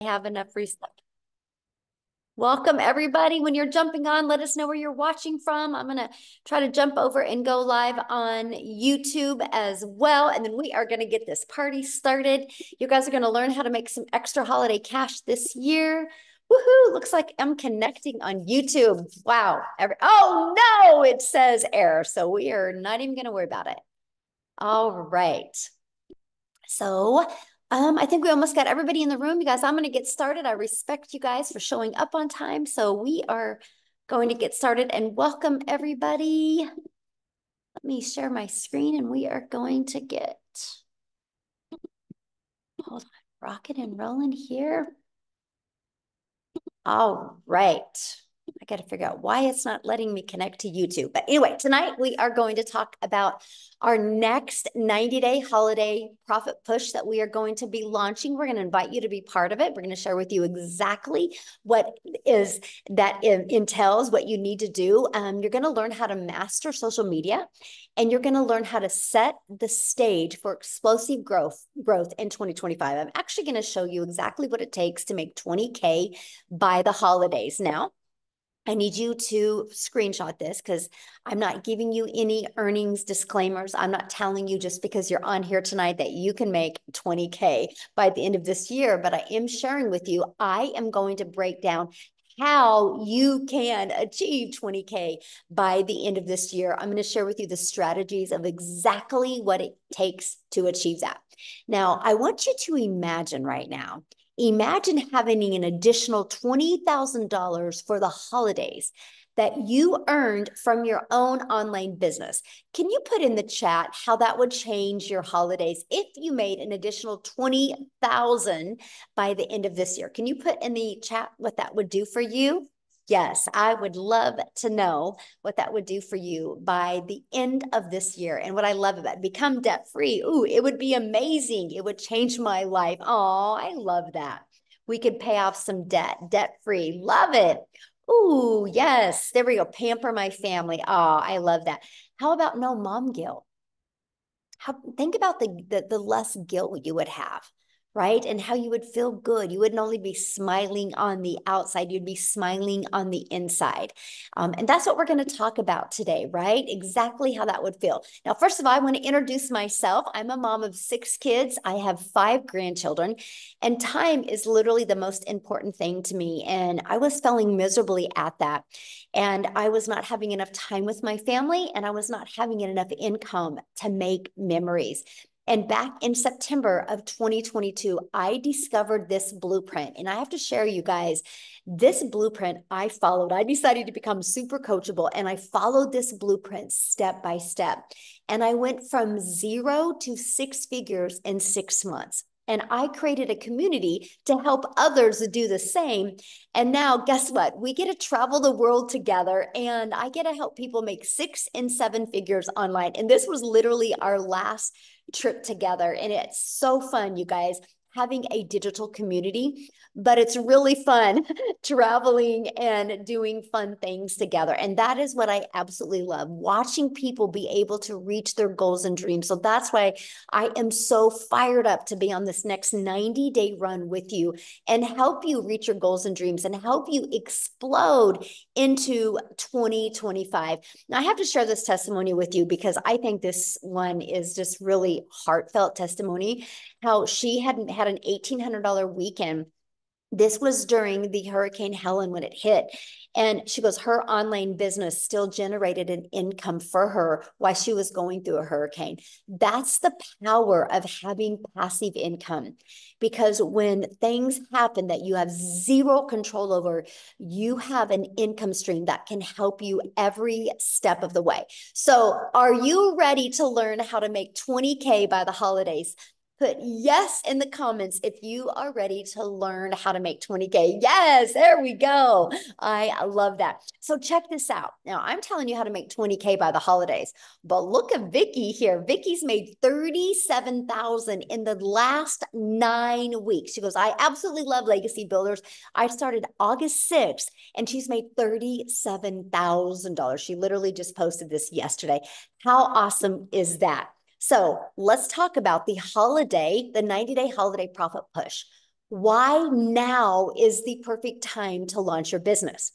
have enough resale. Welcome everybody. When you're jumping on, let us know where you're watching from. I'm going to try to jump over and go live on YouTube as well. And then we are going to get this party started. You guys are going to learn how to make some extra holiday cash this year. Woohoo! Looks like I'm connecting on YouTube. Wow. Oh no, it says error. So we are not even going to worry about it. All right. So I think we almost got everybody in the room. You guys, I'm going to get started. I respect you guys for showing up on time. So we are going to get started and welcome everybody. Let me share my screen and we are going to get, hold on, rocking and rolling here. All right. I got to figure out why it's not letting me connect to YouTube. But anyway, tonight we are going to talk about our next 90-day holiday profit push that we are going to be launching. We're going to invite you to be part of it. We're going to share with you exactly what is that entails, what you need to do. You're going to learn how to master social media, and you're going to learn how to set the stage for explosive growth in 2025. I'm actually going to show you exactly what it takes to make 20K by the holidays. Now, I need you to screenshot this because I'm not giving you any earnings disclaimers. I'm not telling you just because you're on here tonight that you can make 20K by the end of this year, but I am sharing with you, I am going to break down how you can achieve 20K by the end of this year. I'm going to share with you the strategies of exactly what it takes to achieve that. Now, I want you to imagine right now, imagine having an additional $20,000 for the holidays that you earned from your own online business. Can you put in the chat how that would change your holidays if you made an additional 20,000 by the end of this year? Can you put in the chat what that would do for you? Yes, I would love to know what that would do for you by the end of this year. And what I love about it, become debt free. Ooh, it would be amazing. It would change my life. Oh, I love that. We could pay off some debt free. Love it. Ooh, yes. There we go. Pamper my family. Oh, I love that. How about no mom guilt? Think about the less guilt you would have, right? And how you would feel good. You wouldn't only be smiling on the outside, you'd be smiling on the inside. And that's what we're going to talk about today, right? Exactly how that would feel. Now, first of all, I want to introduce myself. I'm a mom of 6 kids. I have 5 grandchildren, and time is literally the most important thing to me. And I was failing miserably at that. And I was not having enough time with my family, and I was not having enough income to make memories. And back in September of 2022, I discovered this blueprint. And I have to share, you guys, this blueprint I followed. I decided to become super coachable, and I followed this blueprint step by step. And I went from 0 to 6 figures in 6 months. And I created a community to help others do the same. And now, guess what? We get to travel the world together, and I get to help people make 6 and 7 figures online. And this was literally our last trip together. And it's so fun, you guys, having a digital community, but it's really fun traveling and doing fun things together. And that is what I absolutely love, watching people be able to reach their goals and dreams. So that's why I am so fired up to be on this next 90-day run with you and help you reach your goals and dreams and help you explode into 2025. Now, I have to share this testimony with you because I think this one is just really heartfelt testimony. How she hadn't had an $1,800 weekend. This was during the Hurricane Helen when it hit. And she goes, her online business still generated an income for her while she was going through a hurricane. That's the power of having passive income. Because when things happen that you have zero control over, you have an income stream that can help you every step of the way. So are you ready to learn how to make 20K by the holidays? Put yes in the comments if you are ready to learn how to make 20K. Yes, there we go. I love that. So check this out. Now, I'm telling you how to make 20K by the holidays, but look at Vicky here. Vicky's made 37,000 in the last 9 weeks. She goes, I absolutely love Legacy Builders. I started August 6th and she's made $37,000. She literally just posted this yesterday. How awesome is that? So let's talk about the 90-day holiday profit push. Why now is the perfect time to launch your business?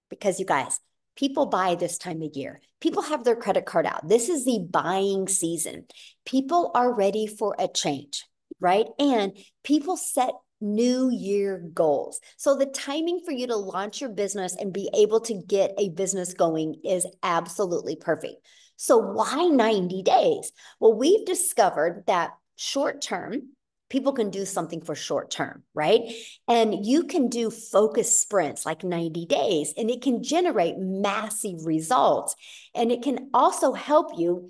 Because you guys, people buy this time of year. People have their credit card out. This is the buying season. People are ready for a change, right? And people set new year goals. So the timing for you to launch your business and be able to get a business going is absolutely perfect. So why 90 days? Well, we've discovered that short term, people can do something for short term, right? And you can do focus sprints like 90 days, and it can generate massive results. And it can also help you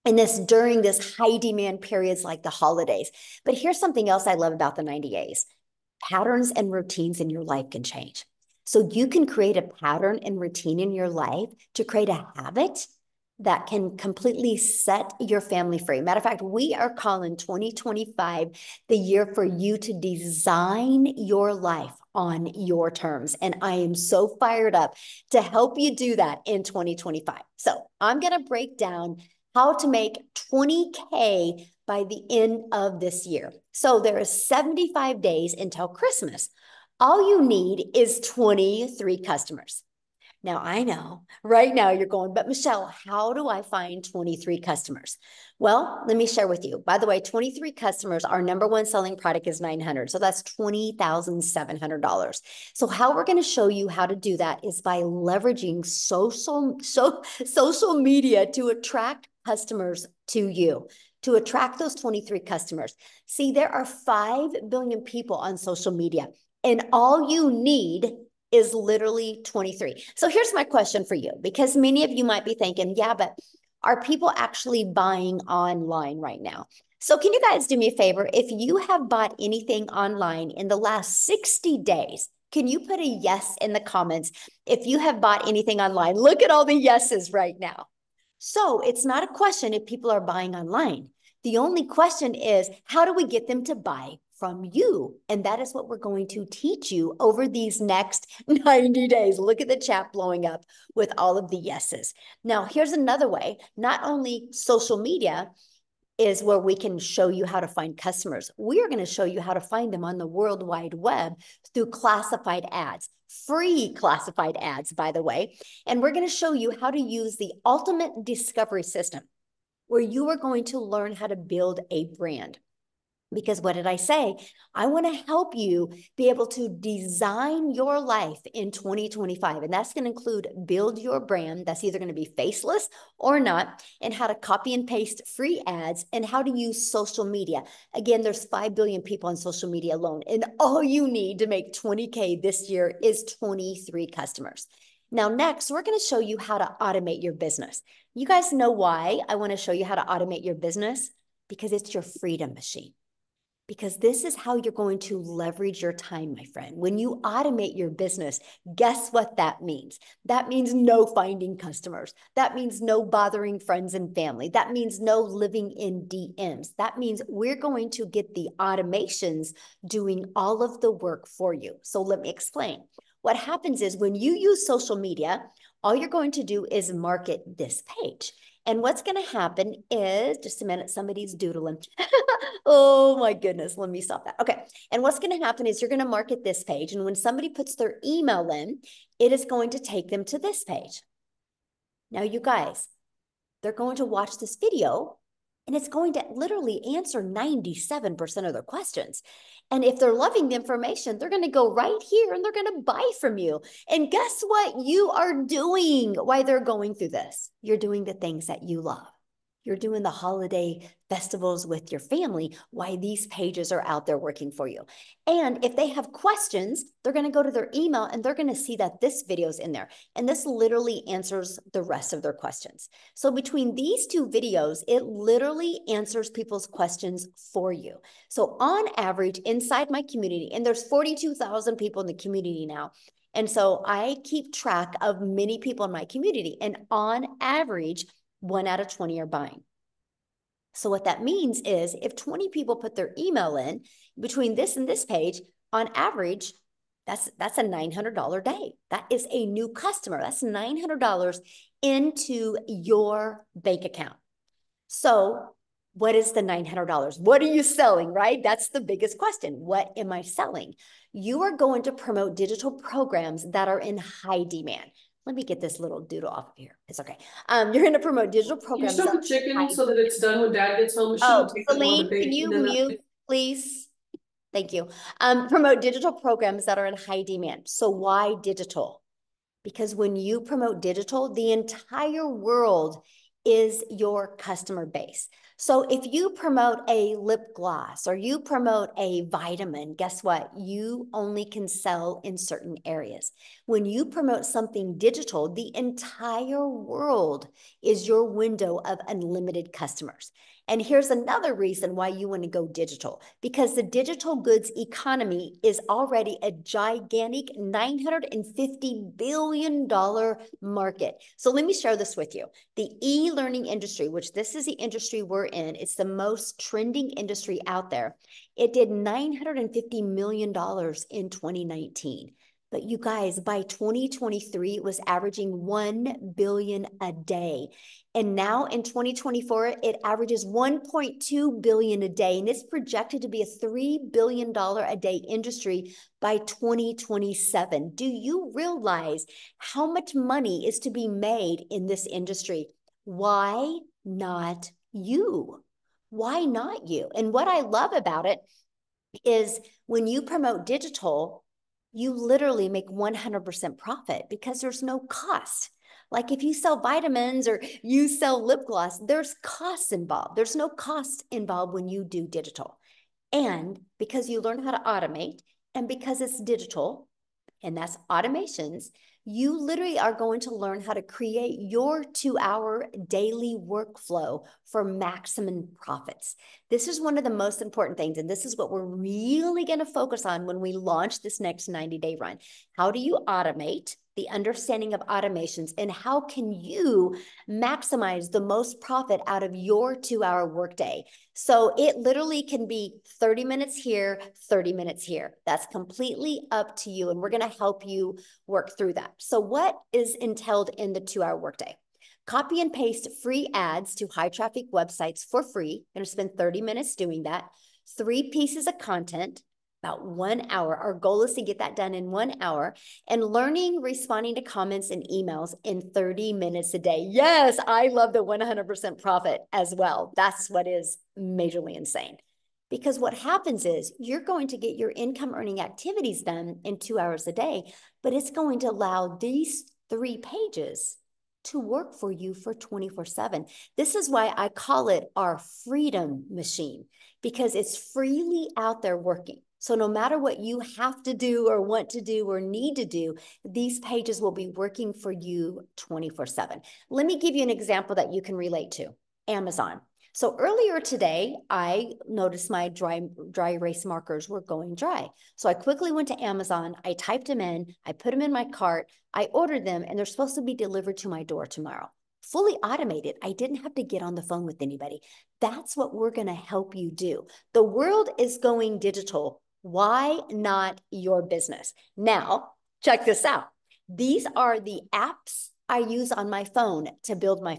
in this during this high demand periods like the holidays. But here's something else I love about the 90 days. Patterns and routines in your life can change. So you can create a pattern and routine in your life to create a habit that can completely set your family free. Matter of fact, we are calling 2025 the year for you to design your life on your terms. And I am so fired up to help you do that in 2025. So I'm going to break down how to make 20K by the end of this year. So there is 75 days until Christmas. All you need is 23 customers. Now, I know right now you're going, but Michelle, how do I find 23 customers? Well, let me share with you. By the way, 23 customers, our number one selling product is 900. So that's $20,700. So how we're going to show you how to do that is by leveraging social media to attract customers to you, to attract those 23 customers. See, there are 5 billion people on social media, and all you need is literally 23. So here's my question for you, because many of you might be thinking, yeah, but are people actually buying online right now? So can you guys do me a favor? If you have bought anything online in the last 60 days, can you put a yes in the comments if you have bought anything online? Look at all the yeses right now. So it's not a question if people are buying online. The only question is, how do we get them to buy from you? And that is what we're going to teach you over these next 90 days. Look at the chat blowing up with all of the yeses. Now, here's another way. Not only social media is where we can show you how to find customers. We are going to show you how to find them on the World Wide Web through classified ads, free classified ads, by the way. And we're going to show you how to use the ultimate discovery system, where you are going to learn how to build a brand. Because what did I say? I want to help you be able to design your life in 2025. And that's going to include build your brand. That's either going to be faceless or not, and how to copy and paste free ads, and how to use social media. Again, there's 5 billion people on social media alone. And all you need to make 20K this year is 23 customers. Now, next, we're going to show you how to automate your business. You guys know why I want to show you how to automate your business? Because it's your freedom machine. Because this is how you're going to leverage your time, my friend. When you automate your business, guess what that means? That means no finding customers. That means no bothering friends and family. That means no living in DMs. That means we're going to get the automations doing all of the work for you. So let me explain. What happens is when you use social media, all you're going to do is market this page. And what's going to happen is, just a minute, somebody's doodling. Oh my goodness, let me stop that. Okay. And what's going to happen is you're going to market this page. And when somebody puts their email in, it is going to take them to this page. Now, you guys, they're going to watch this video, and it's going to literally answer 97% of their questions. And if they're loving the information, they're going to go right here and they're going to buy from you. And guess what you are doing while they're going through this? You're doing the things that you love. You're doing the holiday festivals with your family, why these pages are out there working for you. And if they have questions, they're going to go to their email and they're going to see that this video is in there. And this literally answers the rest of their questions. So between these 2 videos, it literally answers people's questions for you. So on average, inside my community, and there's 42,000 people in the community now. And so I keep track of many people in my community. And on average, 1 out of 20 are buying. So what that means is if 20 people put their email in between this and this page, on average, that's a $900 day. That is a new customer. That's $900 into your bank account. So what is the $900? What are you selling, right? That's the biggest question. What am I selling? You are going to promote digital programs that are in high demand. Let me get this little doodle off of here. It's okay. You're going to promote digital Can you programs. stop the chicken so that it's done when Dad gets home? Oh, Shouldn't take that long to Celine, can bake. you And then mute, please? Thank you. Promote digital programs that are in high demand. So why digital? Because when you promote digital, the entire world is your customer base. So if you promote a lip gloss or you promote a vitamin, guess what? You only can sell in certain areas. When you promote something digital, the entire world is your window of unlimited customers. And here's another reason why you want to go digital, because the digital goods economy is already a gigantic $950 billion market. So let me share this with you. The e-learning industry, which this is the industry we're in, it's the most trending industry out there. It did $950 million in 2019. But you guys, by 2023, it was averaging 1 billion a day. And now in 2024, it averages 1.2 billion a day. And it's projected to be a $3 billion a day industry by 2027. Do you realize how much money is to be made in this industry? Why not you? Why not you? And what I love about it is when you promote digital, you literally make 100% profit because there's no cost. Like if you sell vitamins or you sell lip gloss, there's costs involved. There's no cost involved when you do digital. And because you learn how to automate and because it's digital, and that's automations, you literally are going to learn how to create your 2-hour daily workflow for maximum profits. This is one of the most important things, and this is what we're really going to focus on when we launch this next 90-day run. How do you automate? The understanding of automations, and how can you maximize the most profit out of your 2-hour workday? So it literally can be 30 minutes here, 30 minutes here. That's completely up to you. And we're going to help you work through that. So what is entailed in the 2-hour workday? Copy and paste free ads to high traffic websites for free. You're going to spend 30 minutes doing that. 3 pieces of content, about 1 hour. Our goal is to get that done in 1 hour, and learning, responding to comments and emails in 30 minutes a day. Yes, I love the 100% profit as well. That's what is majorly insane. Because what happens is you're going to get your income earning activities done in 2 hours a day, but it's going to allow these 3 pages to work for you for 24/7. This is why I call it our freedom machine, because it's freely out there working. So no matter what you have to do or want to do or need to do, these pages will be working for you 24/7. Let me give you an example that you can relate to. Amazon. So earlier today, I noticed my dry erase markers were going dry. So I quickly went to Amazon, I typed them in, I put them in my cart, I ordered them, and they're supposed to be delivered to my door tomorrow. Fully automated. I didn't have to get on the phone with anybody. That's what we're going to help you do. The world is going digital. Why not your business? Now, check this out. These are the apps I use on my phone to build my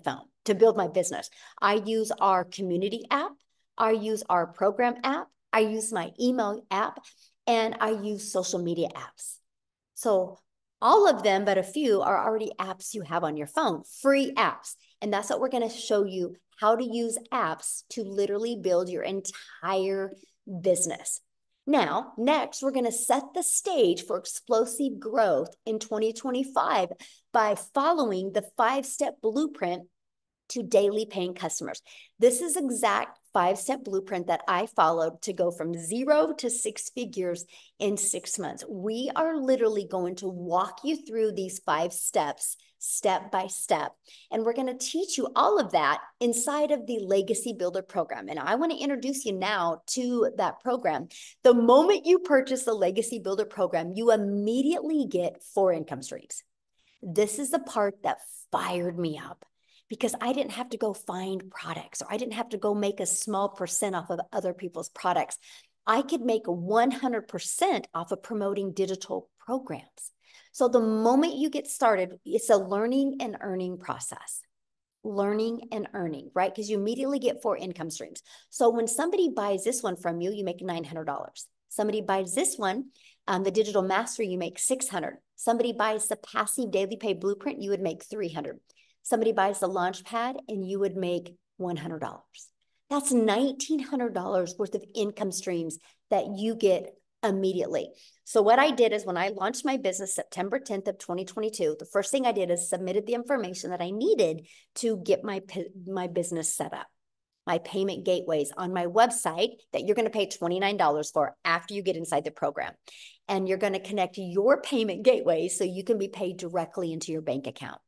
business. I use our community app. I use our program app. I use my email app, and I use social media apps. So all of them, but a few, are already apps you have on your phone, free apps. And that's what we're going to show you, how to use apps to literally build your entire business. Now, next, we're going to set the stage for explosive growth in 2025 by following the 5-step blueprint to daily paying customers. This is exact 5-step blueprint that I followed to go from 0 to 6 figures in 6 months. We are literally going to walk you through these 5 steps, step by step. And we're going to teach you all of that inside of the Legacy Builder program. And I want to introduce you now to that program. The moment you purchase the Legacy Builder program, you immediately get 4 income streams. This is the part that fired me up, because I didn't have to go find products, or I didn't have to go make a small percent off of other people's products. I could make 100% off of promoting digital programs. So the moment you get started, it's a learning and earning process. learning and earning, right? Because you immediately get 4 income streams. So when somebody buys this one from you, you make $900. Somebody buys this one, the digital mastery, you make 600. Somebody buys the passive daily pay blueprint, you would make 300. Somebody buys the launch pad and you would make $100. That's $1,900 worth of income streams that you get immediately. So what I did is when I launched my business September 10th of 2022, the first thing I did is submitted the information that I needed to get my business set up. My payment gateways on my website that you're going to pay $29 for after you get inside the program. And you're going to connect your payment gateway so you can be paid directly into your bank account.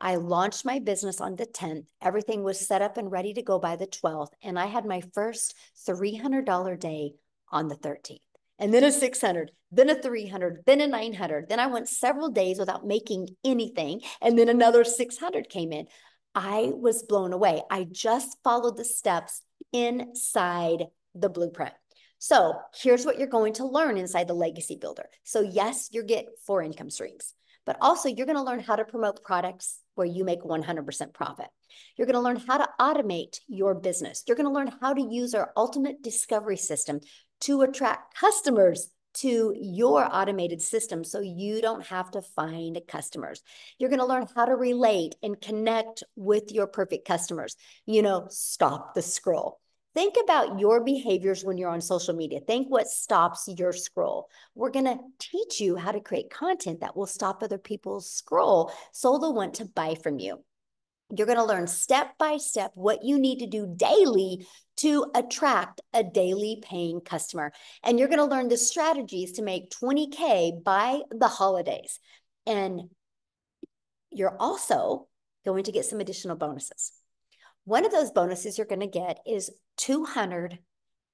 I launched my business on the 10th. Everything was set up and ready to go by the 12th. And I had my first $300 day on the 13th. And then a 600, then a 300, then a 900. Then I went several days without making anything. And then another 600 came in. I was blown away. I just followed the steps inside the blueprint. So here's what you're going to learn inside the Legacy Builder. So yes, you get 4 income streams, but also you're going to learn how to promote products where you make 100% profit. You're going to learn how to automate your business. You're going to learn how to use our ultimate discovery system to attract customers to your automated system so you don't have to find customers. You're going to learn how to relate and connect with your perfect customers. Stop the scroll. Think about your behaviors when you're on social media. Think what stops your scroll. We're going to teach you how to create content that will stop other people's scroll so they'll want to buy from you. You're going to learn step by step what you need to do daily to attract a daily paying customer. And you're going to learn the strategies to make 20K by the holidays. And you're also going to get some additional bonuses. One of those bonuses you're going to get is 200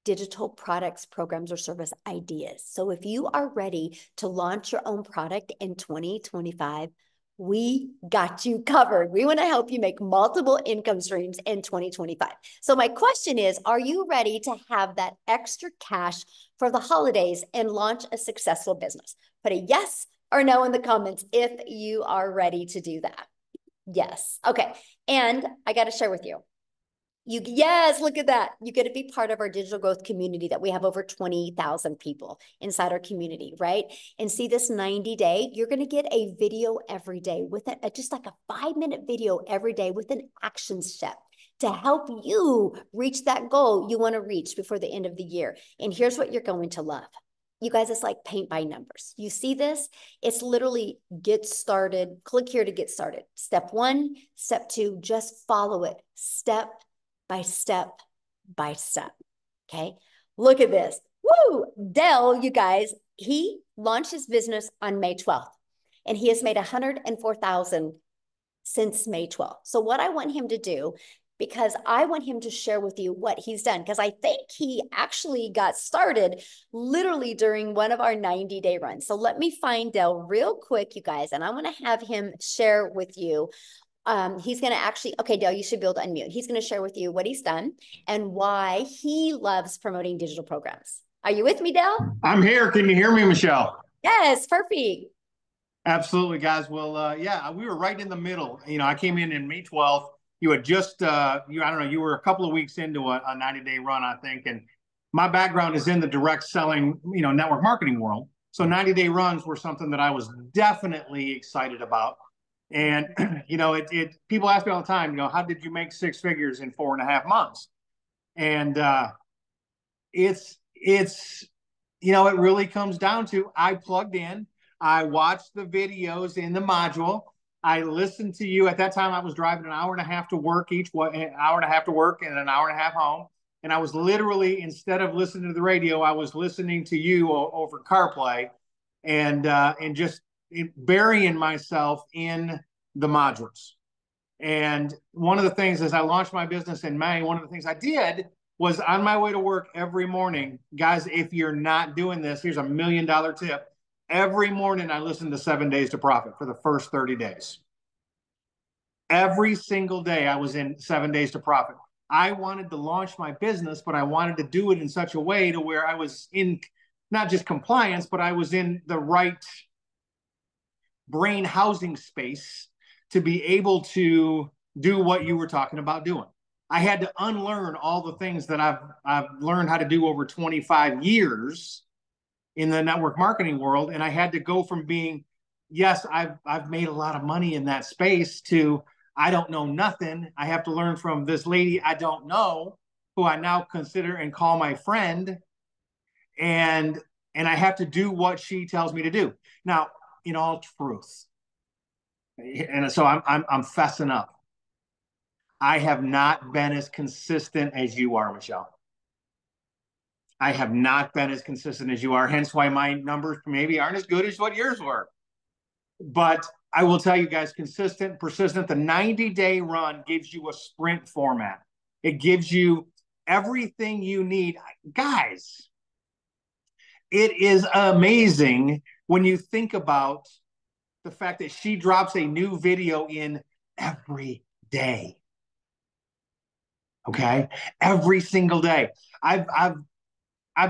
digital products, programs, or service ideas. So if you are ready to launch your own product in 2025, we got you covered. We want to help you make multiple income streams in 2025. So my question is, are you ready to have that extra cash for the holidays and launch a successful business? Put a yes or no in the comments if you are ready to do that. Yes. Okay. And I got to share with you. Yes, look at that. You get to be part of our digital growth community that we have over 20,000 people inside our community, right? And see this 90-day, you're going to get a video every day with just like a 5-minute video every day with an action step to help you reach that goal you want to reach before the end of the year. And here's what you're going to love. You guys, it's like paint by numbers. You see this? It's literally get started. Click here to get started. Step 1, step 2, just follow it step by step by step. Okay. Look at this. Woo! Dell, you guys, he launched his business on May 12th and he has made 104,000 since May 12th. So what I want him to do, because I want him to share with you what he's done, because I think he actually got started literally during one of our 90-day runs. So let me find Dell real quick, you guys, and I want to have him share with you. He's going to actually, okay, Dale, you should be able to unmute. He's going to share with you what he's done and why he loves promoting digital programs. Are you with me, Dale? I'm here. Can you hear me, Michelle? Yes, perfect. Absolutely, guys. Well, yeah, we were right in the middle. I came in May 12th. You had just, I don't know, you were a couple of weeks into a 90-day run, I think. And my background is in the direct selling, network marketing world. So 90-day runs were something that I was definitely excited about. And, people ask me all the time, how did you make 6 figures in 4.5 months? And it really comes down to, I plugged in, I watched the videos in the module. I listened to you. At that time, I was driving an hour and a half to work an hour and a half to work and an hour and a half home. And I was literally, instead of listening to the radio, I was listening to you over CarPlay and just burying myself in the modules. And one of the things, as I launched my business in May, one of the things I did was on my way to work every morning, guys, if you're not doing this, here's $1 million tip. Every morning I listened to 7 Days to Profit for the first 30 days. Every single day I was in 7 Days to Profit. I wanted to launch my business, but I wanted to do it in such a way to where I was in not just compliance, but I was in the right brain housing space to be able to do what you were talking about doing. I had to unlearn all the things that I've learned how to do over 25 years in the network marketing world. And I had to go from being, yes, I've made a lot of money in that space, to I don't know nothing. I have to learn from this lady I don't know, who I now consider and call my friend. And I have to do what she tells me to do. Now, in all truth, and so I'm fessing up. I have not been as consistent as you are, Michelle. I have not been as consistent as you are, hence why my numbers maybe aren't as good as what yours were. But I will tell you guys, consistent, persistent, the 90-day run gives you a sprint format. It gives you everything you need. Guys, it is amazing when you think about the fact that she drops a new video in every day. Okay, every single day. I've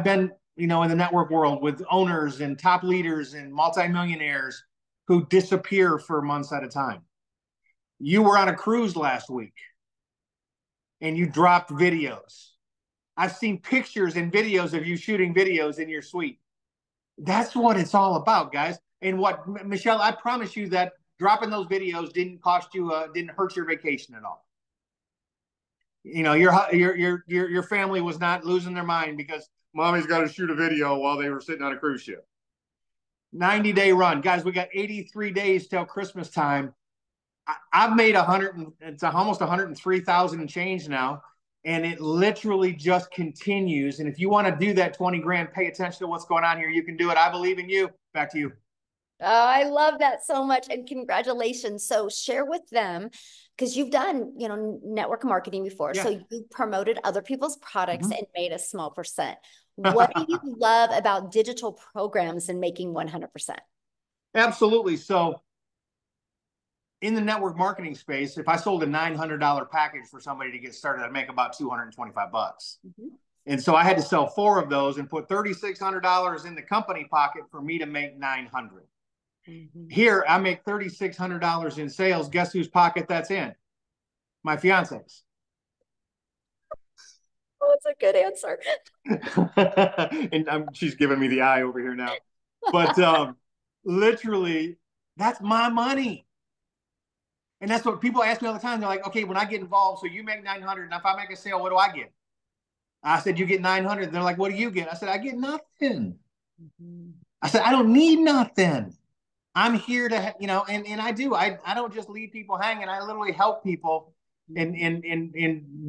been, in the network world with owners and top leaders and multimillionaires who disappear for months at a time. You were on a cruise last week and you dropped videos. I've seen pictures and videos of you shooting videos in your suite. That's what it's all about, guys. And what, Michelle, I promise you that dropping those videos didn't cost you, didn't hurt your vacation at all. Your family was not losing their mind because mommy's got to shoot a video while they were sitting on a cruise ship. 90-day run, guys. We got 83 days till Christmas time. I've made it's almost 103,000 and change now, and it literally just continues. And if you want to do that 20 grand, pay attention to what's going on here. You can do it. I believe in you. Back to you. Oh, I love that so much, and congratulations. So share with them, because you've done, network marketing before. Yeah. So you promoted other people's products and made a small percent. What do you love about digital programs and making 100%? Absolutely. So in the network marketing space, if I sold a $900 package for somebody to get started, I'd make about $225. And so I had to sell 4 of those and put $3,600 in the company pocket for me to make $900. Here, I make $3,600 in sales. Guess whose pocket that's in? My fiance's. Oh, it's a good answer. And she's giving me the eye over here now. But literally, that's my money. And that's what people ask me all the time. They're like, okay, when I get involved, so you make 900, and if I make a sale, what do I get? I said, you get 900. They're like, what do you get? I said, I get nothing. I said, I don't need nothing. I'm here to, and I do. I don't just leave people hanging. I literally help people and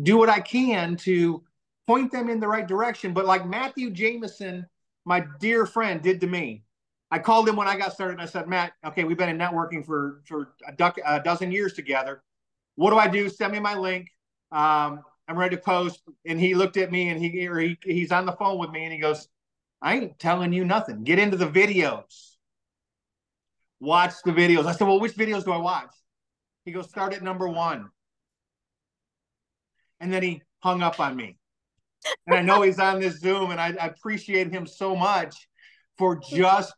do what I can to point them in the right direction. But like Matthew Jameson, my dear friend, did to me. I called him when I got started and I said, Matt, okay, we've been in networking for a dozen years together. What do I do? Send me my link. I'm ready to post. And he looked at me and he's on the phone with me and he goes, I ain't telling you nothing. Get into the videos. Watch the videos. I said, well, which videos do I watch? He goes, start at number 1. And then he hung up on me. And I know he's on this Zoom, and I appreciate him so much for just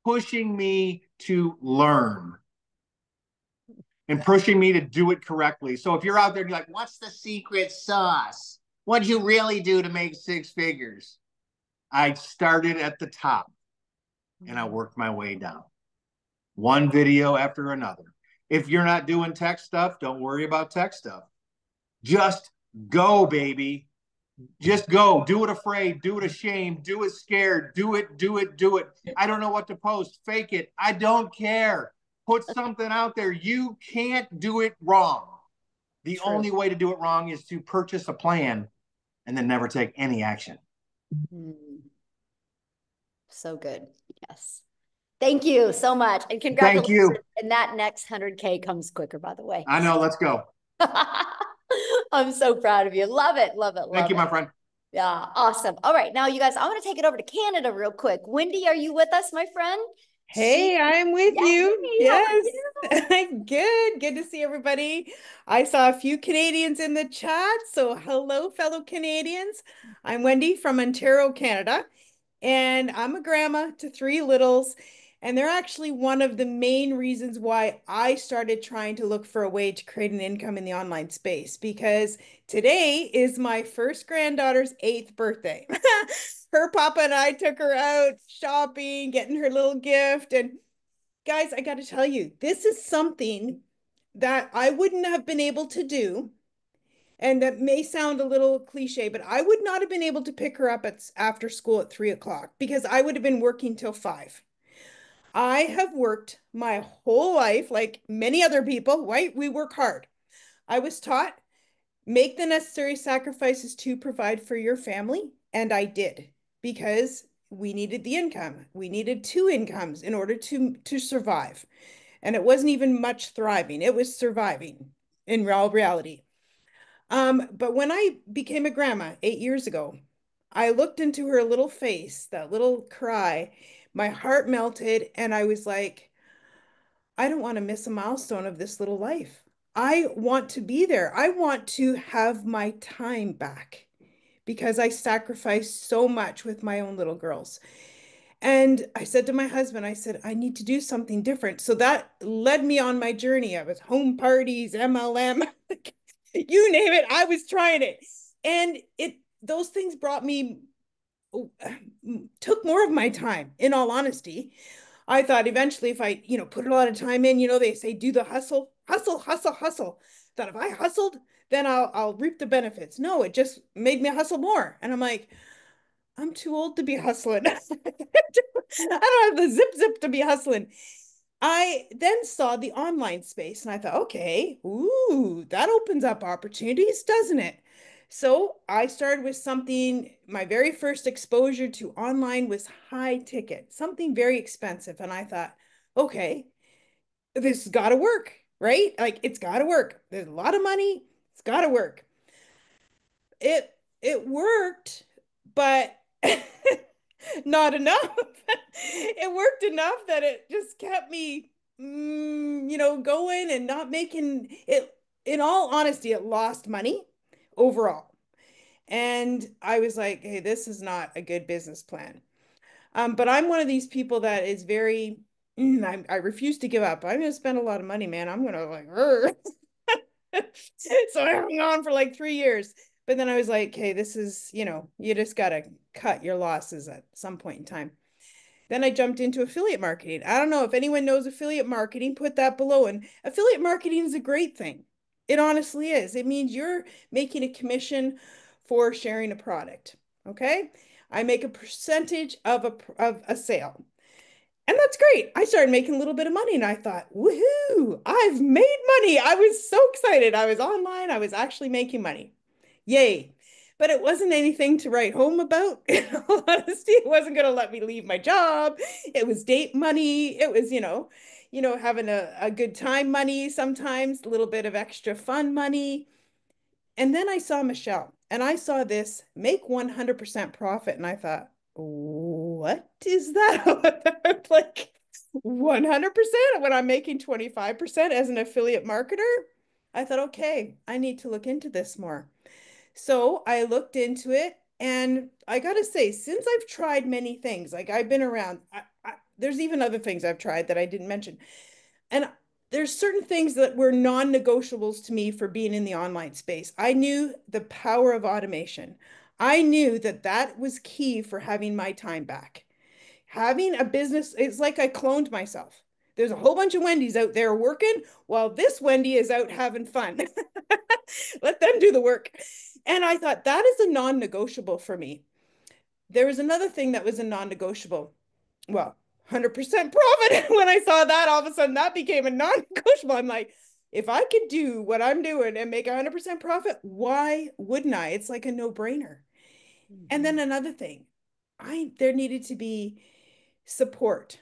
pushing me to learn and pushing me to do it correctly. So if you're out there and you're like, what's the secret sauce? What'd you really do to make 6 figures? I started at the top and I worked my way down. One video after another. If you're not doing tech stuff, don't worry about tech stuff. Just go, baby. Just go. Do it afraid. Do it ashamed. Do it scared. Do it. I don't know what to post. Fake it. I don't care. Put something out there. You can't do it wrong. The only way to do it wrong is to purchase a plan and then never take any action. So good. Yes. Thank you so much. And congratulations. Thank you. And that next 100K comes quicker, by the way. I know. Let's go. I'm so proud of you. Love it. Love it. Thank you, my friend. Yeah. Awesome. All right. Now, you guys, I'm going to take it over to Canada real quick. Wendy, are you with us, my friend? Hey, I'm with you. Yes. Good. Good to see everybody. I saw a few Canadians in the chat. So hello, fellow Canadians. I'm Wendy from Ontario, Canada. And I'm a grandma to 3 littles. And they're actually one of the main reasons why I started trying to look for a way to create an income in the online space, because today is my first granddaughter's 8th birthday. Her papa and I took her out shopping, getting her little gift. And guys, I got to tell you, this is something that I wouldn't have been able to do. And that may sound a little cliche, but I would not have been able to pick her up at after school at 3 o'clock because I would have been working till 5. I have worked my whole life, like many other people, right? We work hard. I was taught make the necessary sacrifices to provide for your family, and I did because we needed the income. We needed 2 incomes in order to survive. And it wasn't even much thriving. It was surviving in real reality. But when I became a grandma 8 years ago, I looked into her little face, that little cry, my heart melted, and I was like, I don't want to miss a milestone of this little life. I want to be there. I want to have my time back because I sacrificed so much with my own little girls. And I said to my husband, I said, I need to do something different. So that led me on my journey. I was home parties, MLM, you name it, I was trying it. And those things brought me, took more of my time, in all honesty. I thought eventually if I, put a lot of time in, they say do the hustle, hustle, hustle, hustle. That if I hustled, then I'll reap the benefits. No, it just made me hustle more. And I'm like, I'm too old to be hustling. I don't have the zip to be hustling. I then saw the online space and I thought, okay, ooh, that opens up opportunities, doesn't it? So I started with something, my very first exposure to online was high ticket, something very expensive. And I thought, okay, this has got to work, right? Like it's got to work. There's a lot of money. It's got to work. It worked, but not enough. It worked enough that it just kept me, going and not making it. In all honesty, it lost money overall. And I was like, hey, this is not a good business plan. But I'm one of these people that is very, I refuse to give up. I'm going to spend a lot of money, man. I'm going to like, so I hung on for like 3 years. But then I was like, hey, this is, you just got to cut your losses at some point in time. Then I jumped into affiliate marketing. I don't know if anyone knows affiliate marketing, put that below. And affiliate marketing is a great thing. It honestly is. It means you're making a commission for sharing a product. Okay. I make a percentage of a sale. And that's great. I started making a little bit of money and I thought, woohoo, I've made money. I was so excited. I was online. I was actually making money. Yay. But it wasn't anything to write home about. In all honesty, it wasn't going to let me leave my job. It was date money. It was, having a good time money sometimes, a little bit of extra fun money. And then I saw Michelle and I saw this make 100% profit. And I thought, what is that? Like 100% when I'm making 25% as an affiliate marketer? I thought, okay, I need to look into this more. So I looked into it and I got to say, since I've tried many things, like I've been around, there's even other things I've tried that I didn't mention. And there's certain things that were non-negotiables to me for being in the online space. I knew the power of automation. I knew that that was key for having my time back. Having a business, it's like I cloned myself. There's a whole bunch of Wendy's out there working while this Wendy is out having fun. Let them do the work. And I thought that is a non-negotiable for me. There was another thing that was a non-negotiable. Well, 100% profit. When I saw that, all of a sudden that became a non-negotiable. I'm like, if I could do what I'm doing and make 100% profit, why wouldn't I? It's like a no-brainer. And then another thing, there needed to be support.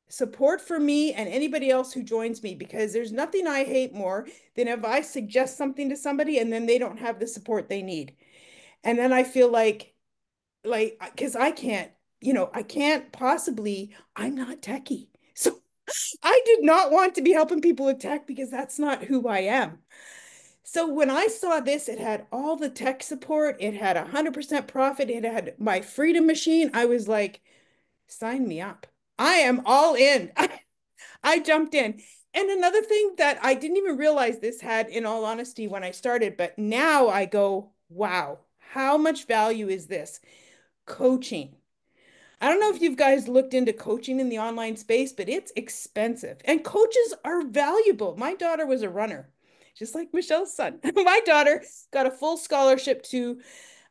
Support for me and anybody else who joins me, because there's nothing I hate more than if I suggest something to somebody and then they don't have the support they need. And then I feel because I can't, I can't possibly, I'm not techie. So I did not want to be helping people with tech because that's not who I am. So when I saw this, it had all the tech support, it had 100% profit, it had my freedom machine. I was like, sign me up. I am all in. I jumped in. And another thing that I didn't even realize this had, in all honesty, when I started, but now I go, wow, how much value is this? Coaching. I don't know if you guys looked into coaching in the online space, but it's expensive and coaches are valuable. My daughter was a runner, just like Michelle's son. My daughter got a full scholarship to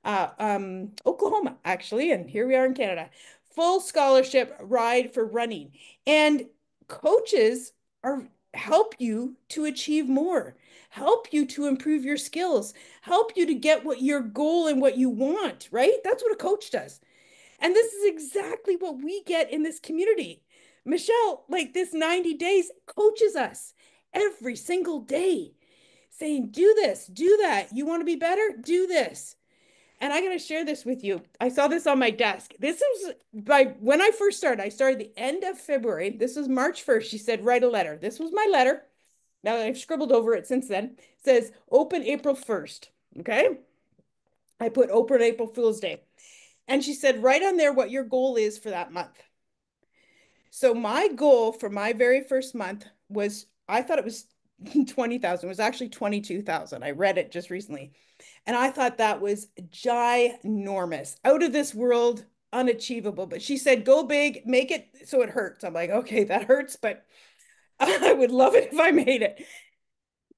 Oklahoma, actually, and here we are in Canada. Full scholarship ride for running. And coaches are help you to achieve more, help you to improve your skills, help you to get what your goal and what you want, right? That's what a coach does. And this is exactly what we get in this community. Michelle, like this 90 days, coaches us every single day, saying, do this, do that. You want to be better? Do this. And I got to share this with you. I saw this on my desk. This was by when I first started. I started the end of February. This was March 1st. She said, write a letter. This was my letter. Now I've scribbled over it since then. It says, open April 1st. Okay. I put open April Fool's Day. And she said, write on there what your goal is for that month. So my goal for my very first month was, I thought it was 20,000. It was actually 22,000. I read it just recently. And I thought that was ginormous, out of this world, unachievable. But she said, go big, make it so it hurts. I'm like, okay, that hurts, but I would love it if I made it.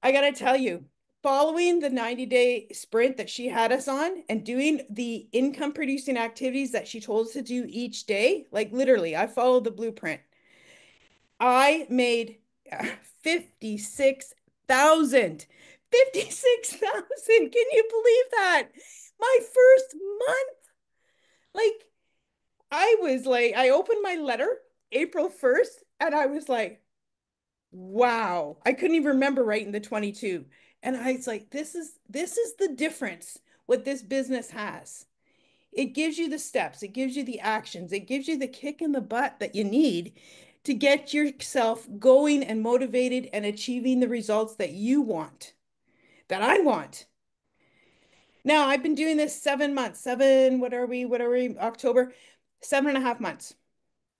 I got to tell you, following the 90-day sprint that she had us on and doing the income producing activities that she told us to do each day, like literally, I followed the blueprint. I made 56,000. 56,000. Can you believe that? My first month. Like, I was like, I opened my letter April 1st and I was like, wow. I couldn't even remember writing the 22. And I was like, this is the difference what this business has. It gives you the steps, it gives you the actions, it gives you the kick in the butt that you need to get yourself going and motivated and achieving the results that you want, that I want. Now, I've been doing this 7 months, October, 7.5 months.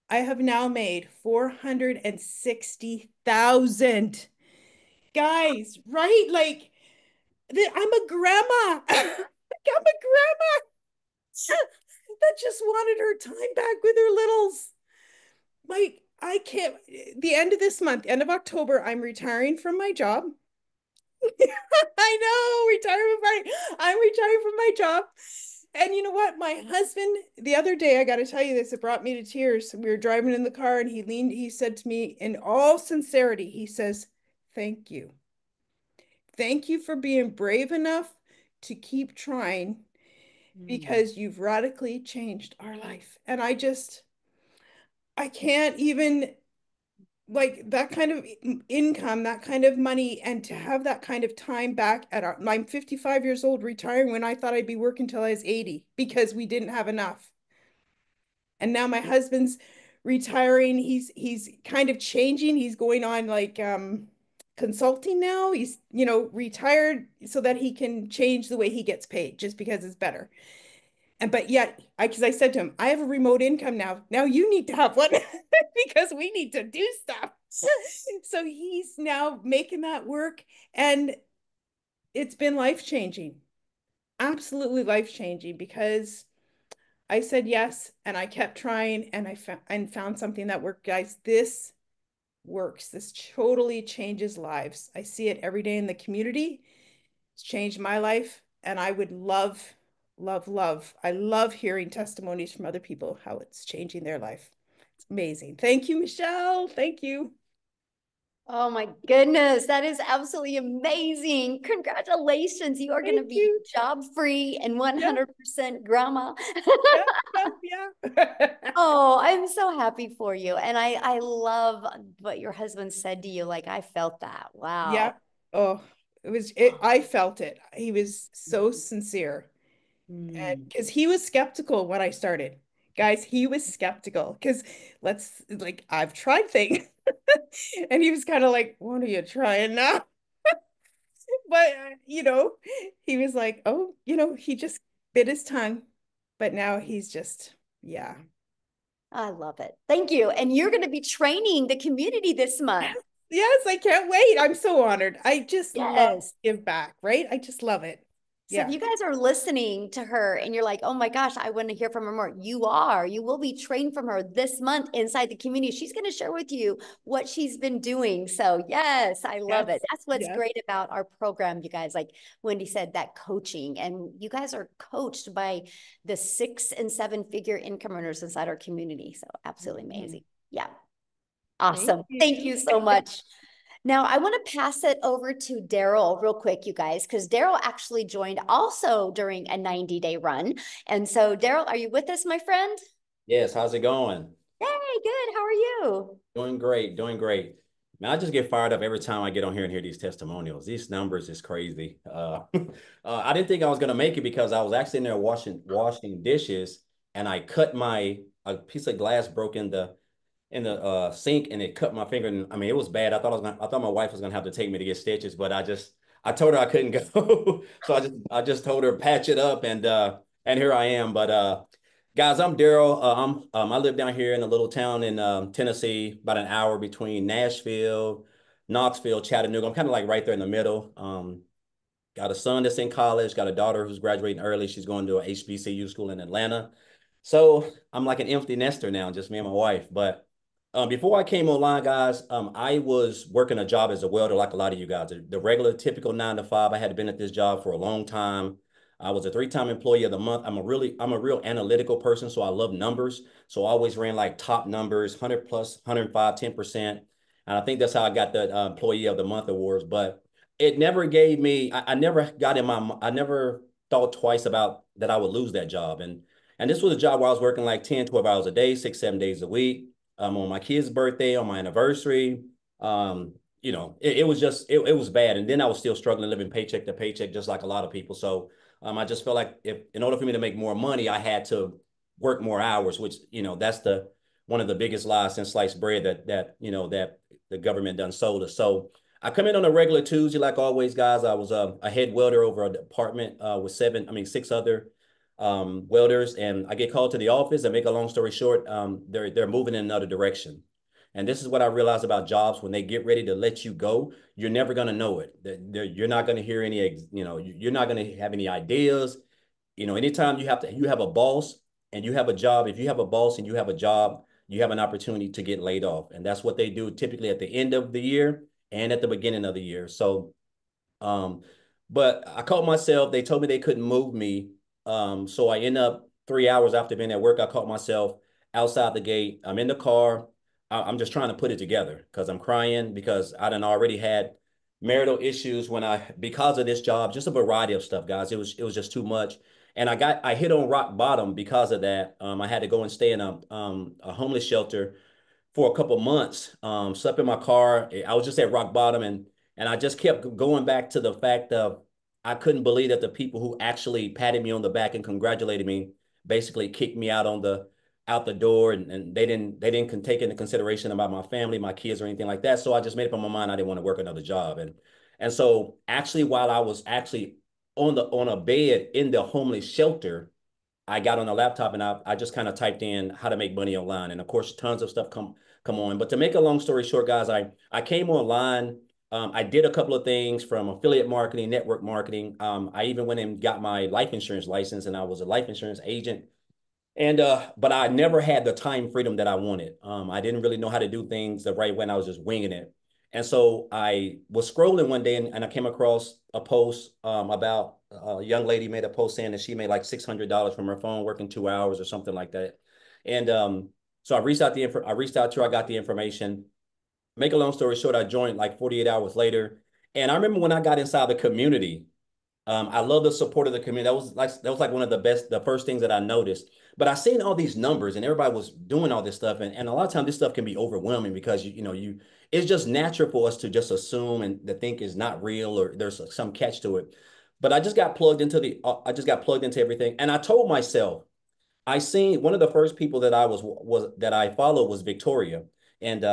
I have now made 460,000. Guys, right? Like, I'm a grandma. I'm a grandma that just wanted her time back with her littles. Like, I can't, the end of this month, end of October, I'm retiring from my job. I know, retirement party. I'm retiring from my job. And you know what? My husband, the other day, I got to tell you this, it brought me to tears. We were driving in the car and he said to me in all sincerity, he says, thank you. Thank you for being brave enough to keep trying because you've radically changed our life. And I can't even like that kind of income, that kind of money, and to have that kind of time back I'm 55 years old, retiring when I thought I'd be working till I was 80 because we didn't have enough. And now my husband's retiring. He's kind of changing. He's going on like consulting now. He's, retired so that he can change the way he gets paid just because it's better. And but yet, because I said to him, I have a remote income now. Now you need to have one because we need to do stuff. So he's now making that work, and it's been life changing, absolutely life changing because I said yes, and I kept trying, and I found something that worked, guys. This works. This totally changes lives. I see it every day in the community. It's changed my life, and I would love, love, love. I love hearing testimonies from other people how it's changing their life. It's amazing. Thank you, Michelle. Thank you. Oh my goodness, that is absolutely amazing. Congratulations. You are going to Thank be you. job free and Yeah, 100% grandma. yeah, yeah. Oh, I'm so happy for you. And I love what your husband said to you. Like I felt that. Yeah. Wow. Oh, I felt it. He was so sincere. And Mm. because he was skeptical when I started. Guys, he was skeptical because I've tried things. And he was kind of like, what are you trying now? But, he was like, oh, he just bit his tongue. But now he's just, yeah. I love it. Thank you. And you're going to be training the community this month. Yes, I can't wait. I'm so honored. I just love to Yes. give back, right? I just love it. So if Yeah. you guys are listening to her and you're like, oh my gosh, I want to hear from her more, you will be trained from her this month inside the community. She's going to share with you what she's been doing. So yes, I love Yes. it. That's what's Yes. great about our program, you guys. Like Wendy said, that coaching, and you guys are coached by the 6 and 7 figure income earners inside our community. So absolutely amazing. Yeah. Awesome. Thank you so much. Now, I want to pass it over to Daryl real quick, you guys, because Daryl actually joined also during a 90-day run. And so, Daryl, are you with us, my friend? Yes, how's it going? Hey, good. How are you? Doing great, doing great. Man, I just get fired up every time I get on here and hear these testimonials. These numbers is crazy. I didn't think I was gonna make it because I was actually in there washing dishes, and I cut a piece of glass broke in the sink, and it cut my finger. And I mean, it was bad. I thought my wife was gonna have to take me to get stitches, but I told her I couldn't go, so I just told her patch it up, and here I am. But guys, I'm Daryl. I live down here in a little town in Tennessee, about an hour between Nashville, Knoxville, Chattanooga. I'm kind of like right there in the middle. Got a son that's in college, got a daughter who's graduating early. She's going to a HBCU school in Atlanta. So I'm like an empty nester now, just me and my wife. But before I came online, guys, I was working a job as a welder like a lot of you guys. The regular, typical 9 to 5. I had been at this job for a long time. I was a 3-time employee of the month. I'm a real analytical person, so I love numbers. So I always ran like top numbers, 100 plus, 105, 10%. And I think that's how I got the employee of the month awards. But it never gave me, I never got in my, I never thought twice about that I would lose that job. And this was a job where I was working like 10, 12 hours a day, 6, 7 days a week, on my kid's birthday, on my anniversary. It was just, it was bad. And then I was still struggling, living paycheck to paycheck, just like a lot of people. So I just felt like in order for me to make more money, I had to work more hours, which, that's one of the biggest lies since sliced bread that the government done sold us. So I come in on a regular Tuesday, like always, guys. I was a head welder over a department with 6 other welders, and I get called to the office. And make a long story short, they're moving in another direction. And this is what I realized about jobs: when they get ready to let you go, you're never gonna know it. You're not gonna hear any, you're not gonna have any ideas. Anytime you have a boss and you have a job. If you have a boss and you have a job, you have an opportunity to get laid off, and that's what they do typically at the end of the year and at the beginning of the year. So, um, but I caught myself. They told me they couldn't move me. So I end up 3 hours after being at work, I caught myself outside the gate. I'm in the car. I'm just trying to put it together because I'm crying because I done already had marital issues because of this job, just a variety of stuff, guys. It was just too much. And I hit on rock bottom because of that. I had to go and stay in a homeless shelter for a couple months. Slept in my car. I was just at rock bottom, and I just kept going back to the fact of I couldn't believe that the people who actually patted me on the back and congratulated me basically kicked me out the door, and they didn't take into consideration about my family, my kids, or anything like that. So I just made up in my mind I didn't want to work another job, and so actually while I was actually on a bed in the homeless shelter, I got on a laptop and I just kind of typed in how to make money online. And of course, tons of stuff come on. But to make a long story short, guys, I came online. I did a couple of things from affiliate marketing, network marketing. I even went and got my life insurance license, and I was a life insurance agent. And but I never had the time freedom that I wanted. I didn't really know how to do things the right way, and I was just winging it. And so I was scrolling one day, and I came across a post about a young lady made a post saying that she made like $600 from her phone working 2 hours or something like that. And so I reached out to her. I got the information. Make a long story short, I joined like 48 hours later. And I remember when I got inside the community, I love the support of the community. That was like one of the first things that I noticed. But I seen all these numbers and everybody was doing all this stuff, and a lot of times this stuff can be overwhelming because it's just natural for us to just assume and to think is not real or there's some catch to it. But I just got plugged into everything, and I told myself I seen one of the first people that I followed was Victoria, and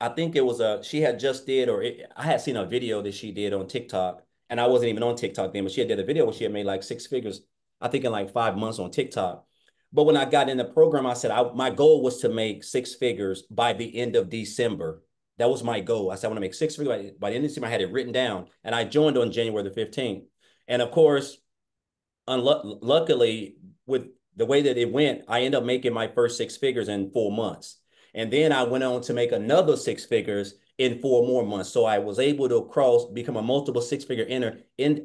I think it was she had just did I had seen a video that she did on TikTok, and I wasn't even on TikTok then, but she had did a video where she had made like 6 figures, I think in like 5 months on TikTok. But when I got in the program, I said my goal was to make six figures by the end of December. That was my goal. I said I want to make six figures by the end of December. I had it written down, and I joined on January the 15th. And of course, luckily, with the way that it went, I ended up making my first six figures in 4 months. And then I went on to make another six figures in 4 more months. So I was able to become a multiple six figure earner in